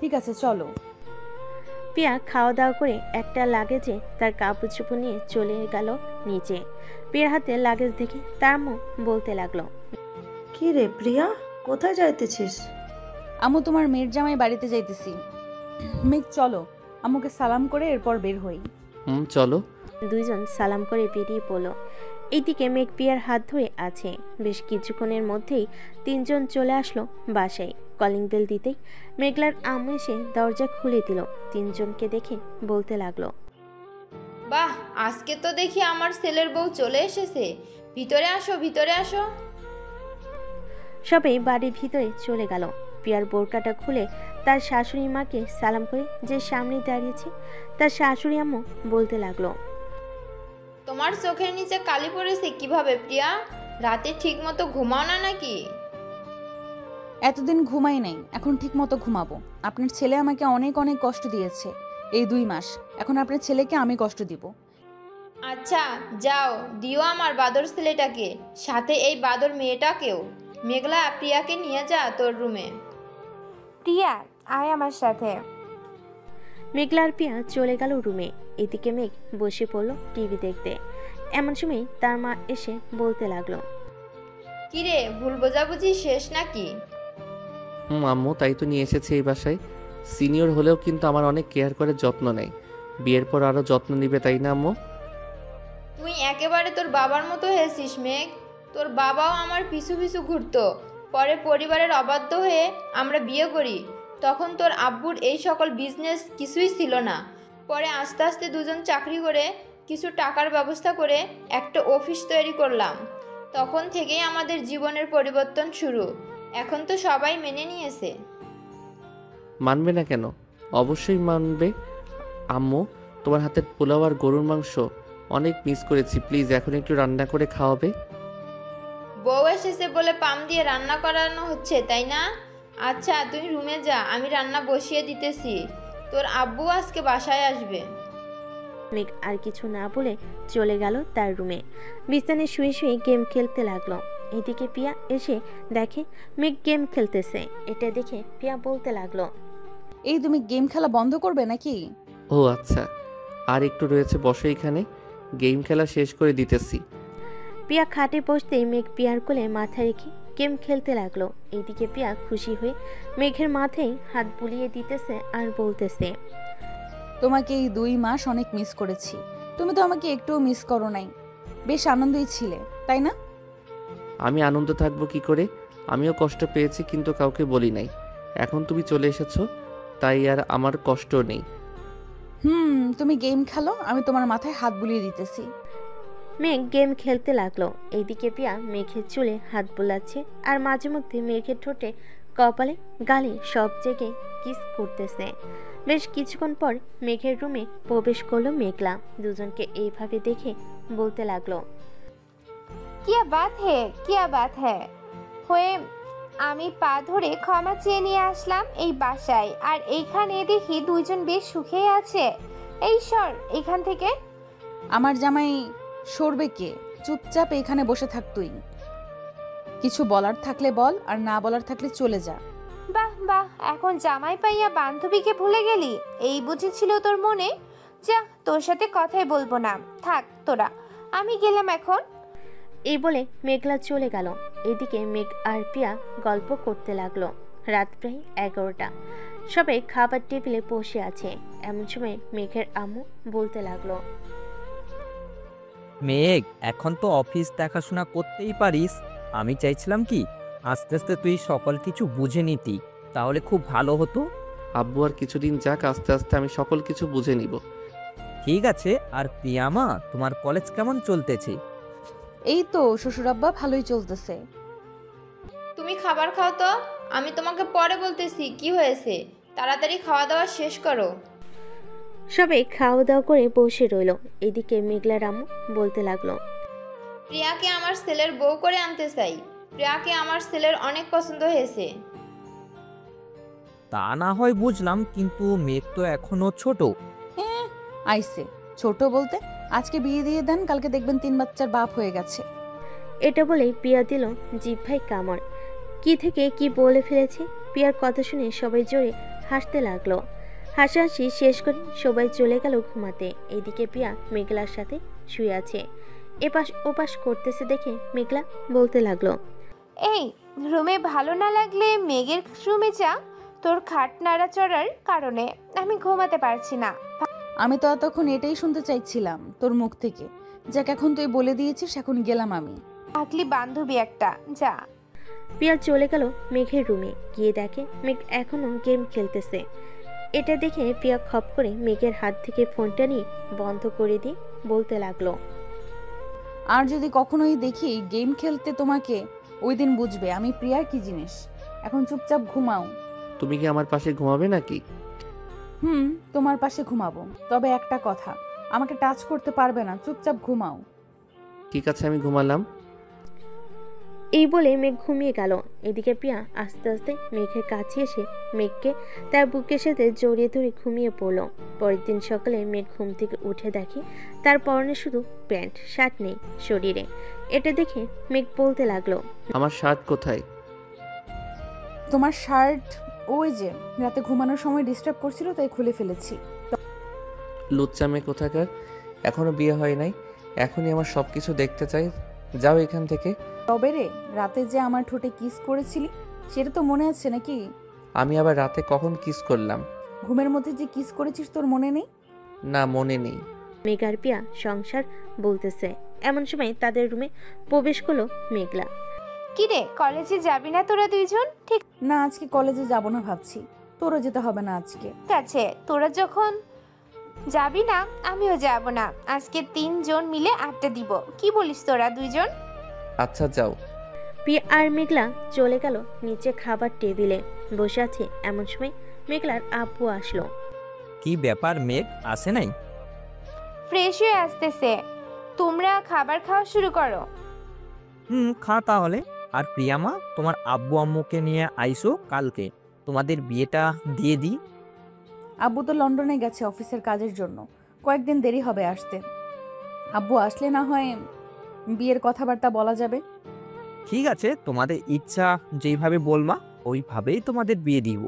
ঠিক আছে, চলো। পিয়া খাওয়া দাওয়া করে একটা লাগেজে তার কাপড় চোপড় নিয়ে চলে গেল নিচে। পিয়ার হাতে লাগেজ দেখে তার আম্মু বলতে লাগলো, কি রে প্রিয়া, কোথায় যাইতেছিস? আম্মু, তোমার মেয়ের জামাই বাড়িতে যাইতেছি। মেঘ, চলো, আম্মুকে সালাম করে এরপর বের হই। চলো। দুইজন সালাম করে বেরিয়ে পড়লো। এইদিকে মেঘ পিয়ার হাত ধরে আছে। বেশ কিছুক্ষণের মধ্যেই তিনজন চলে আসলো বাসায়। কলিং বেল দিতেই মেঘলার আম্মু এসে দরজা খুলে দিল। তিনজনকে দেখে বলতে লাগলো, বাহ, আজকে তো দেখি আমার ছেলের বউ চলে এসেছে। ভিতরে আসো, ভিতরে আসো। সবাই বাড়ির ভিতরে চলে গেল। পিয়ার বোরকাটা খুলে তার শাশুড়ি মাকে সালাম করে যে সামনে দাঁড়িয়েছে তার শাশুড়ি আম্মু বলতে লাগলো, তোমার চোখের নিচে কালি পড়েছে কিভাবে প্রিয়া? রাতে ঠিক মতো ঘুমাও না নাকি? এতদিন ঘুমাই নাই, এখন ঠিক মতো ঘুমাবো। আপনার ছেলে আমাকে অনেক অনেক কষ্ট দিয়েছে এই 2 মাস, এখন আপনার ছেলেকে আমি কষ্ট দিব। আচ্ছা যাও, দিও আমার বাদর ছেলেটাকে, সাথে এই বাদর মেয়েটাকেও। মেঘলা, প্রিয়াকে নিয়ে যা তোর রুমে। প্রিয়া, আয় আমার সাথে। মেঘলার পিয়া চলে গেল রুমে। এদিকে মেঘ বসে পড়লো টিভি দেখতে। এমন সময় তার মা এসে বলতে লাগলো, কিরে, ভুল বোঝাবুঝি শেষ নাকি? আম্মু, তাই তো নিয়ে এসেছি এই বাসায়। সিনিয়র হলেও কিন্তু আমার অনেক কেয়ার করে যত্ন নেয়। বিয়ের পর আরও যত্ন নিবে, তাই না আম্মু? একেবারে তোর বাবার মতো হয়েছিস মেঘ। তোর বাবাও আমার পিছু পিছু ঘুরতো। পরে পরিবারের অবাধ্য হয়ে আমরা বিয়ে করি। তখন তোর আব্বুর এই সকল বিজনেস কিছুই ছিল না। পরে আস্তে আস্তে দুজন চাকরি করে কিছু টাকার ব্যবস্থা করে একটা অফিস তৈরি করলাম। তখন থেকেই আমাদের জীবনের পরিবর্তন শুরু। এখন তো সবাই মেনে নিয়েছে। মানবে না কেন? অবশ্যই মানবে। আম্মু, তোমার হাতের পোলাও আর গরুর মাংস অনেক মিস করেছি। প্লিজ এখন একটু রান্না করে খাওয়াবে? বউ এসেছে বলে পাম দিয়ে রান্না করানো হচ্ছে, তাই না? আচ্ছা তুই রুমে যা, আমি রান্না বসিয়ে দিতেছি। তোর আব্বু আজকে বাসায় আসবে। মেঘ আর কিছু না বলে চলে গেল তার রুমে। বিছানায় শুয়ে শুয়ে গেম খেলতে লাগলো। এদিকে পিয়া এসে দেখে মেঘ গেম খেলতেছে। এটা দেখে পিয়া বলতে লাগলো, এই তুমি গেম খেলা বন্ধ করবে নাকি? ও আচ্ছা, আর একটু রয়েছে, বসো এখানে, গেম খেলা শেষ করে দিতেছি। পিয়া খাটে বসতেই মেঘ পিয়ার কোলে মাথা রেখে গেম খেলতে লাগলো। এইদিকে পিয়া খুশি হয়ে মেঘের মাথায় হাত বুলিয়ে দিতেছে আর বলতেছে, তোমাকে এই 2 মাস অনেক মিস করেছি। তুমি তো আমাকে একটুও মিস করো নাই। বেশ আনন্দই ছিলে, তাই না? আমি আনন্দ থাকবো কি করে? আমিও কষ্ট পেয়েছি, কিন্তু কাউকে বলি নাই। এখন তুমি চলে এসেছো, তাই আর আমার কষ্ট নেই। তুমি গেম খেলো, আমি তোমার মাথায় হাত বুলিয়ে দিতেছি। মেঘ গেম খেলতে লাগলো। এইদিকে পিয়া মেঘের চুলে হাত বোলাচ্ছে আর মাঝে মধ্যে মেঘের ঠোঁটে, কপালে, গালে সব জায়গায় কিস করতেছে। বেশ কিছুক্ষণ পর মেঘের রুমে প্রবেশ করলো মেঘলা। দুজনকে এইভাবে দেখে বলতে লাগলো, কিয়া বাত হ্যাঁ হয়ে আমি পা ধরে ক্ষমা চেয়ে নিয়ে আসলাম এই বাসায়, আর এইখানে দেখি দুইজন বেশ সুখেই আছে। এই সর এখান থেকে। আমার জামাই সরবে কে? চুপচাপ এখানে বসে থাক তুই। কিছু বলার থাকলে বল, আর না বলার থাকলে চলে যা। বাহ বাহ, এখন জামাই পাইয়া বান্ধবীকে ভুলে গেলি? এই বুঝেছিল তোর মনে? যা, তোর সাথে কথাই বলবো না, থাক তোরা, আমি গেলাম এখন। এই বলে মেঘলা চলে গেল। এদিকে মেঘ আর পিয়া গল্প করতে লাগলো। রাত প্রায় 11টা। সবাই খাবার টেবিলে বসে আছে। এমন সময় মেঘের আম্মু বলতে লাগলো, মেঘ, এখন তো অফিস দেখাশোনা করতেই পারিস। আমি চাইছিলাম কি আস্তে আস্তে তুই সকল কিছু বুঝে নিতি, তাহলে খুব ভালো হতো। আব্বু আর কিছুদিন যাক, আস্তে আস্তে আমি সকল কিছু বুঝে নিব। ঠিক আছে। আর প্রিয়ামা, তোমার কলেজ কেমন চলতেছে? এই তো শ্বশুরাব্বা, ভালোই চলতেছে। তুমি খাবার খাও তো, আমি তোমাকে পরে বলতেছি কি হয়েছে। তাড়াতাড়ি খাওয়া দাওয়া শেষ করো। সবাই খাওয়া দাওয়া করে বসে রইল। এদিকে মেঘলার আম্মু বলতে লাগলো, প্রিয়াকে আমার ছেলের বউ করে আনতে চাই। প্রিয়াকে আমার ছেলের অনেক পছন্দ হয়েছে। তা না হয় বুঝলাম, কিন্তু মেঘ তো এখনো ছোট। আইসে ছোট বলতে, আজকে বিয়ে দিয়ে দেন, কালকে দেখবেন 3 বাচ্চার বাপ হয়ে গেছে। এটা বলেই পিয়া দিল জিহ্বায় কামড়। কি থেকে কি বলে ফেলেছে। পিয়ার কথা শুনে সবাই জোরে হাসতে লাগলো। হাসাহাসি শেষ করে সবাই চলে গেল ঘুমাতে। এইদিকে পিয়া মেঘলার সাথে শুয়ে আছে। এপাশ ওপাশ করতেছে দেখে মেঘলা বলতে লাগলো, এই রুমে ভালো না লাগলে মেঘের রুমে যা, তোর খাট নাড়াচড়ার কারণে আমি ঘুমাতে পারছি না। আমি তো এতক্ষণ এটাই শুনতে চাইছিলাম তোর মুখ থেকে। যাক, এখন তুই বলে দিয়েছিস, এখন গেলাম আমি। আগলি বান্ধবী একটা, যা। পিয়া চলে গেল মেঘের রুমে। গিয়ে দেখে মেঘ এখনো গেম খেলতেছে। এটা দেখে পিয়া খপ করে মেঘের হাত থেকে ফোনটা নিয়ে বন্ধ করে দিয়ে বলতে লাগলো, আর যদি কখনোই দেখি গেম খেলতে তোমাকে, ওই দিন বুঝবে আমি প্রিয়ার কি জিনিস। এখন চুপচাপ ঘুমাও। তুমি কি আমার পাশে ঘুমাবে নাকি? তোমার পাশে ঘুমাবো, তবে একটা কথা, আমাকে টাচ করতে পারবে না। চুপচাপ ঘুমাও। ঠিক আছে, আমি ঘুমালাম। এই বলে মেঘ ঘুমিয়ে গেল। এদিকে পিয়া আস্তে আস্তে মেঘের কাছে এসে মেঘকে তার বুকের সাথে জড়িয়ে ধরে ঘুমিয়ে পড়ল। পরের দিন সকালে মেঘ ঘুম থেকে উঠে দেখে তার পরনে শুধু প্যান্ট, শার্ট নেই শরীরে। এটা দেখে মেঘ বলতে লাগলো, আমার শার্ট কোথায়? তোমার শার্ট ওই যে রাতে ঘুমানোর সময় ডিস্টার্ব করছিল, তাই খুলে ফেলেছি। লুচ্চা মেয়ে কোথাকার, এখনো বিয়ে হয় নাই, এখনই আমার সব কিছু দেখতে চাই। যাও এখান থেকে। তবে রে, রাতে যে আমার ঠোঁটে কিস করেছিলি, সেটা তো মনে আছে নাকি? আমি আবার রাতে কখন কিস করলাম? ঘুমের মধ্যে যে কিস করেছিস তোর মনে নেই? না, মনে নেই। মেঘ আর পিয়া সংসার বলতেছে। এমন সময় তাদের রুমে প্রবেশ করলো মেঘলা। কিরে কলেজে যাবি না তোরা দুইজন? ঠিক না, আজকে কলেজে যাব না ভাবছি। তোরও যেতে হবে না আজকে। আছে, তোরা যখন যাবি না আমিও যাব না। আজকে 3 জন মিলে আড্ডা দিব। কি বলিস তোরা দুইজন? আচ্ছা যাও। পিয়া আর মেঘলা চলে গেল নিচে খাবার টেবিলে বসে আছে। এমন সময় মেঘলার আব্বু আসলো। কি ব্যাপার মেঘ আসে নাই? ফ্রেশ হয়ে আসতেছে, তোমরা খাবার খাওয়া শুরু করো। খা তাহলে। আর প্রিয়ামা, তোমার আব্বু আম্মুকে নিয়ে আইসো কালকে, তোমাদের বিয়েটা দিয়ে দিই। আব্বু তো লন্ডনে গেছে অফিসের কাজের জন্য, কয়েকদিন দেরি হবে আসতে। আব্বু আসলে না হয় বিয়ের কথাবার্তা বলা যাবে। ঠিক আছে, তোমাদের ইচ্ছা যেইভাবে বলবা ওইভাবেই তোমাদের বিয়ে দিব।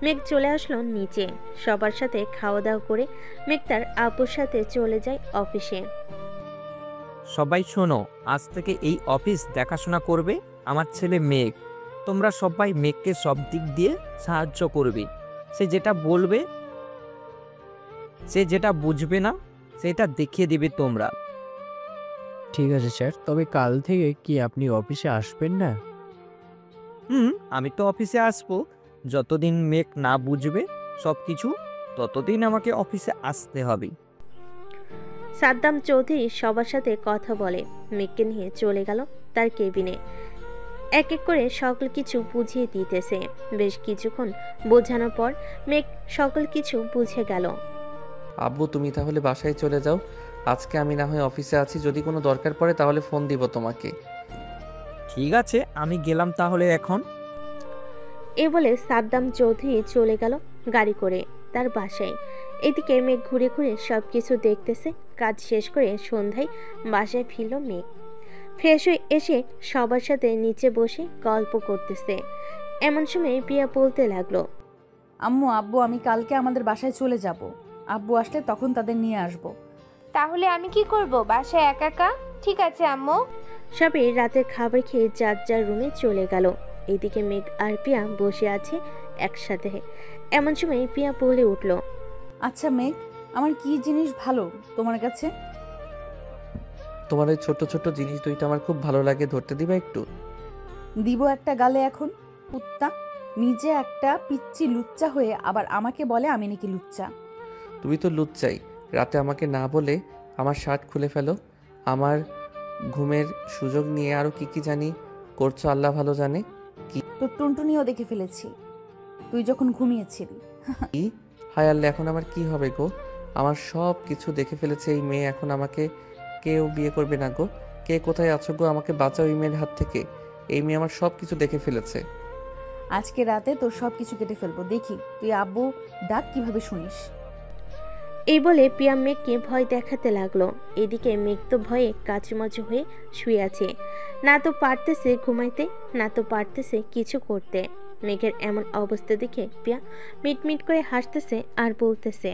মেঘ চলে আসলো নিচে। সবার সাথে খাওয়া দাওয়া করে মেঘ তার আব্বুর সাথে চলে যায় অফিসে। সবাই শোনো, আজ থেকে এই অফিস দেখাশোনা করবে আমার ছেলে মেঘ। তোমরা সবাই মেঘকে সব দিক দিয়ে সাহায্য করবে। সে যেটা বলবে, সে যেটা বুঝবে না সেটা দেখিয়ে দিবে তোমরা। ঠিক আছে স্যার, তবে কাল থেকে কি আপনি অফিসে আসবেন না? আমি তো অফিসে আসবো, যতদিন মেঘ না বুঝবে সব কিছু ততদিন আমাকে অফিসে আসতে হবে। সাদ্দাম চৌধুরী সবার সাথে কথা বলে মেঘকে নিয়ে চলে গেল তার কেবিনে। এক এক করে সকল কিছু বুঝিয়ে দিতেছে। বেশ কিছুক্ষণ বোঝানোর পর মেঘ সকল কিছু বুঝে গেল। আব্বু তুমি তাহলে বাসায় চলে যাও, আজকে আমি না হয় অফিসে আছি, যদি কোনো দরকার পড়ে তাহলে ফোন দিব তোমাকে। ঠিক আছে, আমি গেলাম তাহলে এখন। এ বলে সাদ্দাম চৌধুরী চলে গেল গাড়ি করে তার বাসায়। এদিকে মেঘ ঘুরে ঘুরে সব কিছু দেখতেছে। কাজ শেষ করে সন্ধ্যায় বাসায় ফিরল মেঘ। ফ্রেশ হয়ে এসে সবার সাথে নিচে বসে গল্প করতেছে। এমন সময় পিয়া বলতে লাগলো, আম্মু আব্বু আমি কালকে আমাদের বাসায় চলে যাব। আব্বু আসলে তখন তাদের নিয়ে আসব। তাহলে আমি কি করব বাসায় একা একা? ঠিক আছে আম্মু। সবাই রাতের খাবার খেয়ে যার যার রুমে চলে গেল। এদিকে মেঘ আর পিয়া বসে আছে একসাথে। এমন সময় পিয়া বলে উঠল, আচ্ছা মেঘ, আমার কি জিনিস ভালো তোমার কাছে? তোমার ওই ছোট ছোট জিনিস দুইটা আমার খুব ভালো লাগে, ধরতে দিবা একটু? দিব একটা গালে এখন। কুত্তা, নিজে একটা পিচ্চি লুচ্চা হয়ে আবার আমাকে বলে আমি নাকি লুচ্চা। তুমি তো লুচ্চাই, রাতে আমাকে না বলে আমার শার্ট খুলে ফেলো, আমার ঘুমের সুযোগ নিয়ে আরো কি কি জানি করছো আল্লাহ ভালো জানে। কি তোর টুনটুনিও দেখে ফেলেছি তুই যখন ঘুমিয়েছিলি। কি? হায় আল্লাহ, এখন আমার কি হবে গো? আমার সব কিছু দেখে ফেলেছে এই মেয়ে, এখন আমাকে কেউ বিয়ে করবে না গো। কে কোথায় আছো গো? আমাকে বাঁচাও এই মেয়ের হাত থেকে। এই মেয়ে আমার সব কিছু দেখে ফেলেছে। আজকে রাতে তোর সব কিছু কেটে ফেলবো, দেখি তুই আব্বু ডাক কিভাবে শুনিস। এই বলে পিয়া মেঘকে ভয় দেখাতে লাগলো। এদিকে মেঘ তো ভয়ে কাচুমাচু হয়ে শুয়ে আছে, না তো পারতেছে ঘুমাইতে না তো পারতেছে কিছু করতে। মেঘের এমন অবস্থা দেখে পিয়া মিটমিট করে হাসতেছে আর বলতেছে,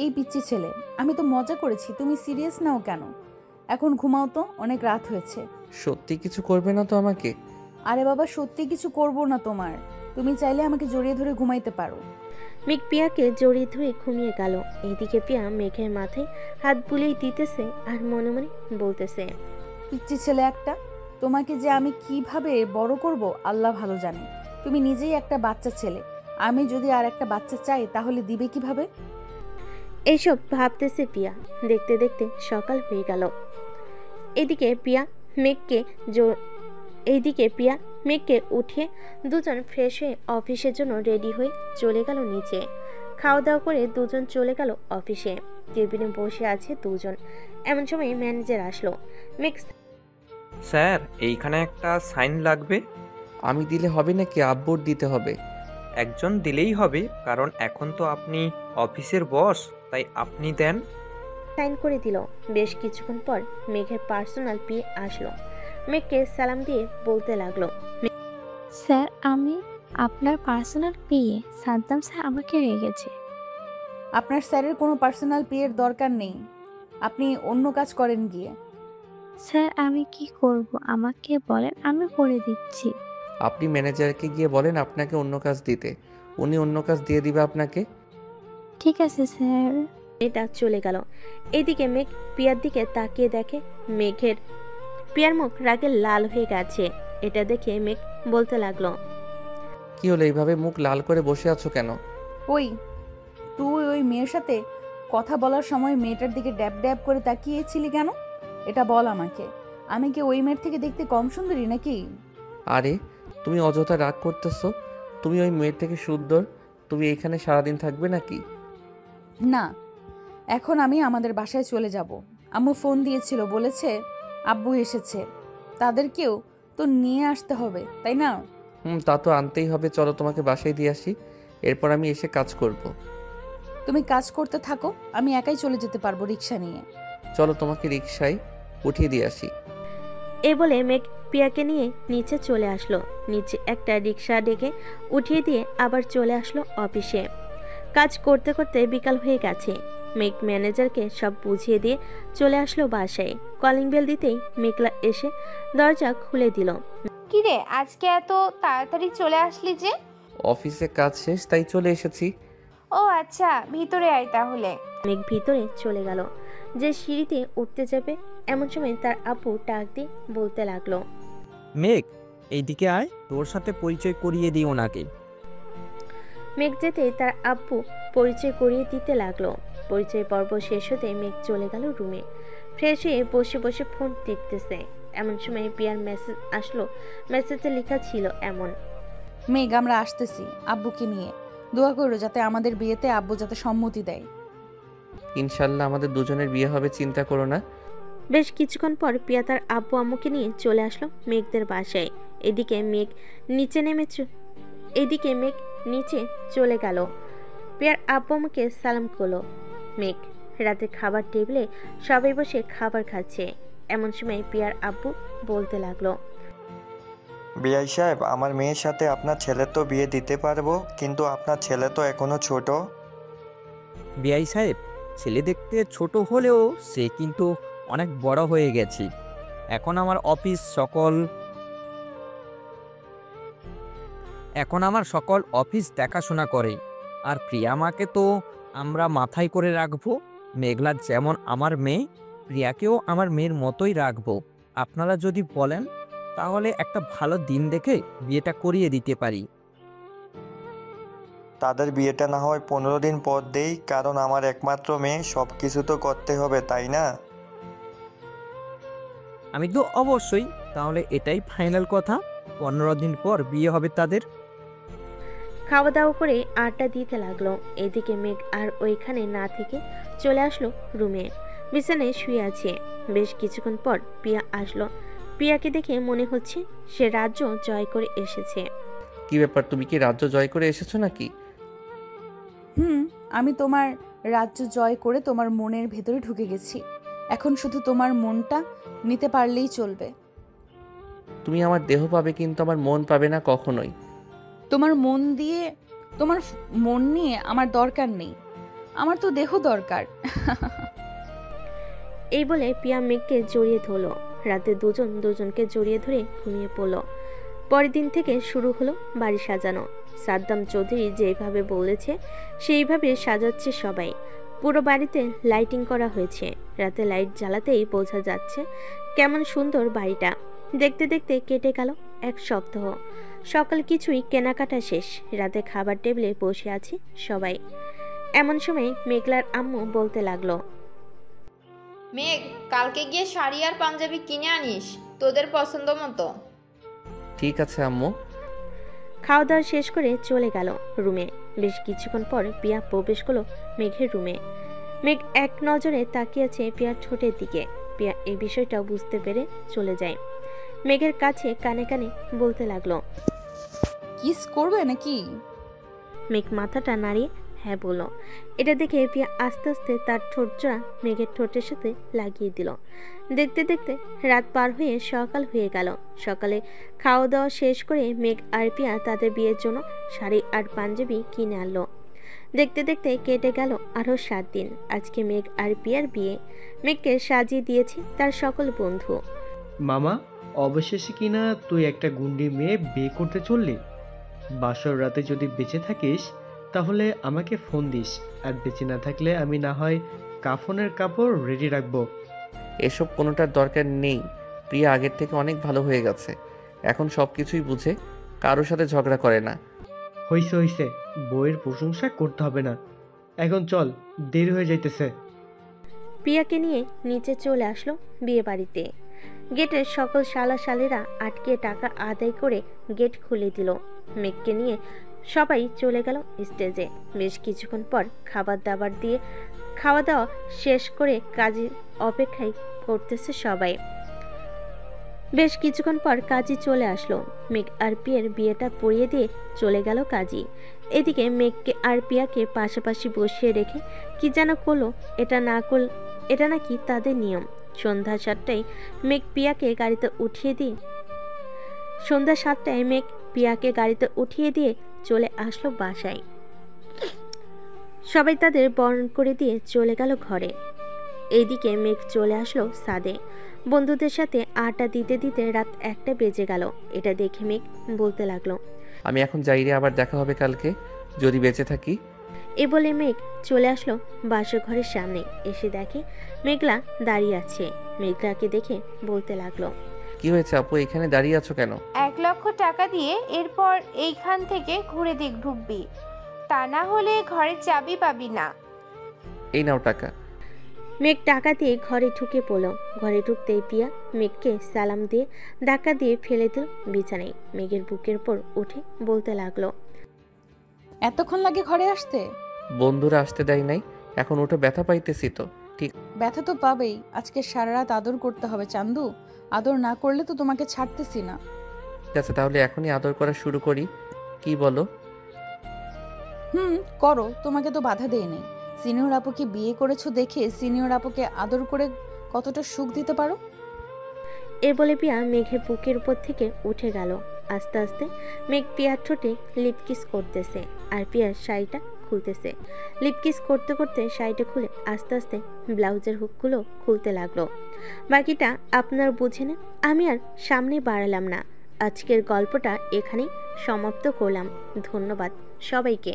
এই পিচ্চি ছেলে, আমি তো মজা করেছি, তুমি সিরিয়াস নাও কেন? এখন ঘুমাও তো, অনেক রাত হয়েছে। সত্যি কিছু করবে না তো আমাকে? আরে বাবা, সত্যি কিছু করব না তোমার, তুমি চাইলে আমাকে জড়িয়ে ধরে ঘুমাইতে পারো। মেঘ পিয়াকে জড়িয়ে ধরে ঘুমিয়ে গেল। এইদিকে পিয়া মেঘের মাথায় হাত বুলিয়ে দিতেছে আর মনে মনে বলতেছে, পিচ্চি ছেলে একটা, তোমাকে যে আমি কিভাবে বড় করব আল্লাহ ভালো জানে। তুমি নিজেই একটা বাচ্চা ছেলে, আমি যদি আর একটা বাচ্চা চাই তাহলে দিবে কিভাবে? এইসব ভাবতেছে পিয়া। দেখতে দেখতে সকাল হয়ে গেল। এদিকে পিয়া মেঘকে উঠিয়ে দুজন ফ্রেশ হয়ে অফিসের জন্য রেডি হয়ে চলে গেল নিচে। খাওয়া দাওয়া করে দুজন চলে গেল অফিসে। কেবিনে বসে আছে দুজন। এমন সময় ম্যানেজার আসলো। মেঘ, স্যার এইখানে একটা সাইন লাগবে। আমি দিলে হবে নাকি আব্বুর দিতে হবে? একজন দিলেই হবে, কারণ এখন তো আপনি অফিসের বস, তাই আপনি দেন। সাইন করে দিল। বেশ কিছুক্ষণ পর মেঘের পার্সোনাল পিএ আসলো। মেঘকে সালাম দিয়ে বলতে লাগলো, স্যার আমি আপনার পার্সোনাল পিএ, সাদ্দাম স্যার আমাকে রেখেছে। আপনার স্যারের কোনো পার্সোনাল পিএর দরকার নেই, আপনি অন্য কাজ করেন গিয়ে। স্যার আমি কি করব আমাকে বলেন, আমি করে দিচ্ছি। আপনি ম্যানেজারকে গিয়ে বলেন আপনাকে অন্য কাজ দিতে, উনি অন্য কাজ দিয়ে দিবে আপনাকে। ঠিক আছে স্যার। মেয়েটা চলে গেল। এদিকে মেঘ পিয়ার দিকে তাকিয়ে দেখে পিয়ার মুখ রাগে লাল হয়ে গেছে। এটা দেখে মেঘ বলতে লাগলো, কি হলো, এইভাবে মুখ লাল করে বসে আছো কেন? ওই তুই ওই মেয়ের সাথে কথা বলার সময় মেয়েটার দিকে ড্যাব ড্যাব করে তাকিয়েছিলি কেন? এটা বল আমাকে। আমি কি ওই মেয়ের থেকে দেখতে কম সুন্দরী নাকি? আরে তুমি অযথা রাগ করতেছো। তুমি ওই মেয়ের থেকে সুন্দর। তুমি এখানে সারাদিন থাকবে নাকি? না, এখন আমি আমাদের বাসায় চলে যাব। আম্মু ফোন দিয়েছিল, বলেছে আব্বু এসেছে, তাদেরকেও তো নিয়ে আসতে হবে, তাই না? তা তো আনতেই হবে। চলো তোমাকে বাসায় দিয়ে আসি, এরপর আমি এসে কাজ করব। তুমি কাজ করতে থাকো, আমি একাই চলে যেতে পারবো রিক্সা নিয়ে। চলো তোমাকে রিক্সায় উঠিয়ে দিয়ে আসি। এ বলে মেঘ পিয়াকে নিয়ে নিচে চলে আসলো। নিচে একটা রিক্সা ডেকে উঠিয়ে দিয়ে আবার চলে আসলো অফিসে। কাজ করতে করতে বিকাল হয়ে গেছে। মেঘ ম্যানেজারকে সব বুঝিয়ে দিয়ে চলে আসলো বাসায়। কলিং বেল দিতেই মেঘলা এসে দরজা খুলে দিল। কিরে, আজকে এত তাড়াতাড়ি চলে আসলি যে? অফিসে কাজ শেষ, তাই চলে এসেছি। ও আচ্ছা, ভিতরে আয় তাহলে। মেঘ ভিতরে চলে গেল। যে সিঁড়িতে উঠতে যাবে এমন সময় তার আপু ডাক দিয়ে বলতে লাগলো, মেঘ এইদিকে আয়, তোর সাথে পরিচয় করিয়ে দিই ওনাকে। মেঘ যেতে তার আব্বু পরিচয় করিয়ে দিতে লাগলো। পরিচয় পর্ব শেষ হতে মেঘ চলে গেল রুমে। ফ্রেশ হয়ে বসে বসে ফোন দেখতেছে। এমন সময় পিয়ার মেসেজ আসলো। মেসেজে লেখা ছিল এমন, মেঘ, আমরা আসতেছি আব্বুকে নিয়ে। দোয়া করো যাতে আমাদের বিয়েতে আব্বু যাতে সম্মতি দেয়। ইনশাল্লাহ আমাদের দুজনের বিয়ে হবে, চিন্তা করো না। বেশ কিছুক্ষণ পর পিয়া তার আব্বু আম্মুকে নিয়ে চলে আসলো মেঘদের বাসায়। এদিকে মেঘ নিচে চলে গেল। পিয়ার আব্বু আম্মুকে সালাম করলো। মেঘ রাতে খাবার টেবিলে সবাই বসে খাবার খাচ্ছে। এমন সময় পিয়ার আব্বু বলতে লাগলো, বিআই সাহেব, আমার মেয়ের সাথে আপনার ছেলের তো বিয়ে দিতে পারবো, কিন্তু আপনার ছেলে তো এখনো ছোট। বিআই সাহেব, ছেলে দেখতে ছোট হলেও সে কিন্তু অনেক বড় হয়ে গেছে। এখন আমার সকল অফিস দেখাশোনা করে। আর প্রিয়ামাকে তো আমরা মাথায় করে রাখবো। মেঘলা যেমন আমার মেয়ে, প্রিয়াকেও আমার মেয়ের মতোই রাখবো। আপনারা যদি বলেন তাহলে একটা ভালো দিন দেখে বিয়েটা করিয়ে দিতে পারি। তাদের বিয়েটা না হয় 15 দিন পর দেই, কারণ আমার একমাত্র মেয়ে, সব কিছু তো করতে হবে, তাই না? আমি তো অবশ্যই, তাহলে এটাই ফাইনাল কথা, 15 দিন পর বিয়ে হবে তাদের। খাওয়া দাওয়া করে আড্ডা দিতে লাগলো। এদিকে মেঘ আর ওইখানে না থেকে চলে আসলো রুমে। বিছানায় শুয়ে আছে। বেশ কিছুক্ষণ পর পিয়া আসলো। পিয়াকে দেখে মনে হচ্ছে সে রাজ্য জয় করে এসেছে। কি ব্যাপার, তুমি কি রাজ্য জয় করে এসেছো নাকি? আমি তোমার রাজ্য জয় করে তোমার মনের ভেতরে ঢুকে গেছি। এখন শুধু তোমার মনটা নিতে পারলেই চলবে। তুমি আমার দেহ পাবে, কিন্তু আমার মন পাবে না কখনোই। তোমার মন নিয়ে আমার দরকার নেই, আমার তো দেহ দরকার। এই বলে পিয়া মেঘকে জড়িয়ে ধরলো। রাতে দুজনকে জড়িয়ে ধরে ঘুমিয়ে পড়লো। পরের দিন থেকে শুরু হলো বাড়ি সাজানো। সাদ্দাম চৌধুরী যেভাবে বলেছে সেইভাবে সাজাচ্ছে সবাই। পুরো বাড়িতে লাইটিং করা হয়েছে। রাতে লাইট জ্বালাতেই বোঝা যাচ্ছে কেমন সুন্দর বাড়িটা। দেখতে দেখতে কেটে গেল এক সপ্তাহ। সকাল কিছুই কেনাকাটা শেষ। রাতে খাবার টেবিলে বসে আছে সবাই। এমন সময় মেঘলার আম্মু বলতে লাগলো, মেঘ, কালকে গিয়ে শাড়ি আর পাঞ্জাবি কিনে আনিস তোদের পছন্দ মতো। ঠিক আছে আম্মু। খাওয়া দাওয়া শেষ করে চলে গেল রুমে। বেশ কিছুক্ষণ পর পিয়া প্রবেশ করলো মেঘের রুমে। মেঘ এক নজরে তাকিয়েছে পিয়ার ঠোঁটের দিকে। পিয়া এই বিষয়টা বুঝতে পেরে চলে যায়। মেঘের কাছে কানে কানে বলতে লাগলো, কিস করবে নাকি? মেঘ মাথাটা নাড়িয়ে হ্যাঁ বলল। এটা দেখে পিয়া আস্তে আস্তে তার ঠোঁট জোড়া মেঘের ঠোঁটের সাথে লাগিয়ে দিল। দেখতে দেখতে রাত পার হয়ে সকাল হয়ে গেল। সকালে খাওয়া দাওয়া শেষ করে মেঘ আর পিয়া তাদের বিয়ের জন্য শাড়ি আর পাঞ্জাবি কিনে আনলো। দেখতে দেখতে কেটে গেল আরও 7 দিন। আজকে মেঘ আর পিয়ার বিয়ে। মেঘকে সাজিয়ে দিয়েছে তার সকল বন্ধু। মামা, অবশেষে কিনা তুই একটা গুন্ডি মেয়ে বিয়ে করতে চললি। বাসর রাতে যদি বেঁচে থাকিস তাহলে আমাকে ফোন দিস, আর বেঁচে না থাকলে আমি না হয় কাফনের কাপড় রেডি রাখবো। এসব কোনোটার দরকার নেই। প্রিয়া আগের থেকে অনেক ভালো হয়ে গেছে, এখন সব কিছুই বুঝে, কারোর সাথে ঝগড়া করে না। হইছে হইছে, বইয়ের প্রশংসা করতে হবে না। এখন চল, দেরি হয়ে যাইতেছে। প্রিয়াকে নিয়ে নিচে চলে আসলো বিয়ে বাড়িতে। গেটের সকল শালা শালিরা আটকে টাকা আদায় করে গেট খুলে দিল। মেঘকে নিয়ে সবাই চলে গেল স্টেজে। বেশ কিছুক্ষণ পর খাওয়া দাওয়া শেষ করে কাজী অপেক্ষায় করতেছে সবাই। বেশ কিছুক্ষণ পর কাজী চলে আসলো। মেঘ আর পিয়ের বিয়েটা পড়িয়ে দিয়ে চলে গেল কাজী। এদিকে মেঘকে আর পিয়াকে পাশাপাশি বসিয়ে রেখে কি যেন করলো। এটা নাকি তাদের নিয়ম। সন্ধ্যা 7টায় মেঘ পিয়াকে গাড়িতে উঠিয়ে দিয়ে চলে আসলো বাসায়। সবাই তাদের বরণ করে দিয়ে চলে গেল ঘরে। এইদিকে মেঘ চলে আসলো ছাদে। বন্ধুদের সাথে আড্ডা দিতে দিতে রাত 1টা বেজে গেল। এটা দেখে মেঘ বলতে লাগলো, আমি এখন যাই রে, আবার দেখা হবে কালকে যদি বেঁচে থাকি। এ বলে মেঘ চলে আসলো বাসর ঘরের সামনে। এসে দেখে মেঘলা দাঁড়িয়ে আছে। মেঘলাকে দেখে বলতে লাগলো, কি হয়েছে আপু, এখানে দাঁড়িয়ে আছো কেন? 1 লক্ষ টাকা দিয়ে এরপর এইখান থেকে ঘুরে ঢুকবি, তা না হলে ঘরের চাবি পাবি না। এই নাও টাকা। মেঘ টাকা দিয়ে ঘরে ঢুকে পড়ল। ঘরে ঢুকতেই পিয়া মেঘকে সালাম দিয়ে ধাক্কা দিয়ে ফেলে দিল বিছানায়। মেঘের বুকের উপর উঠে বলতে লাগলো, এতক্ষণ লাগে ঘরে আসতে? বন্ধুরা আসতে দেয় নাই, এখন ওটা ব্যথা পাইতেছি তো। ঠিক ব্যথা তো পাবেই। আজকে সারা রাত আদর করতে হবে চান্দু। আদর না করলে তো তোমাকে ছাড়তেছি না। আছে, তাহলে এখনই আদর করা শুরু করি, কি বলো? করো, তোমাকে তো বাধা দেই নাই। সিনিয়র আপুকে বিয়ে করেছো দেখে সিনিয়র আপুকে আদর করে কতটা সুখ দিতে পারো। এ বলে পিয়া মেঘের বুকের উপর থেকে উঠে গেল। আস্তে আস্তে মেঘ পিয়ার ঠোঁটে লিপকিস করতেছে আর পিয়ার শাড়িটা খুলতেছে। লিপকিস করতে করতে শাড়িটা খুলে আস্তে আস্তে ব্লাউজের হুকগুলো খুলতে লাগলো। বাকিটা আপনার বুঝে নেন, আমি আর সামনে বাড়ালাম না। আজকের গল্পটা এখানেই সমাপ্ত করলাম। ধন্যবাদ সবাইকে।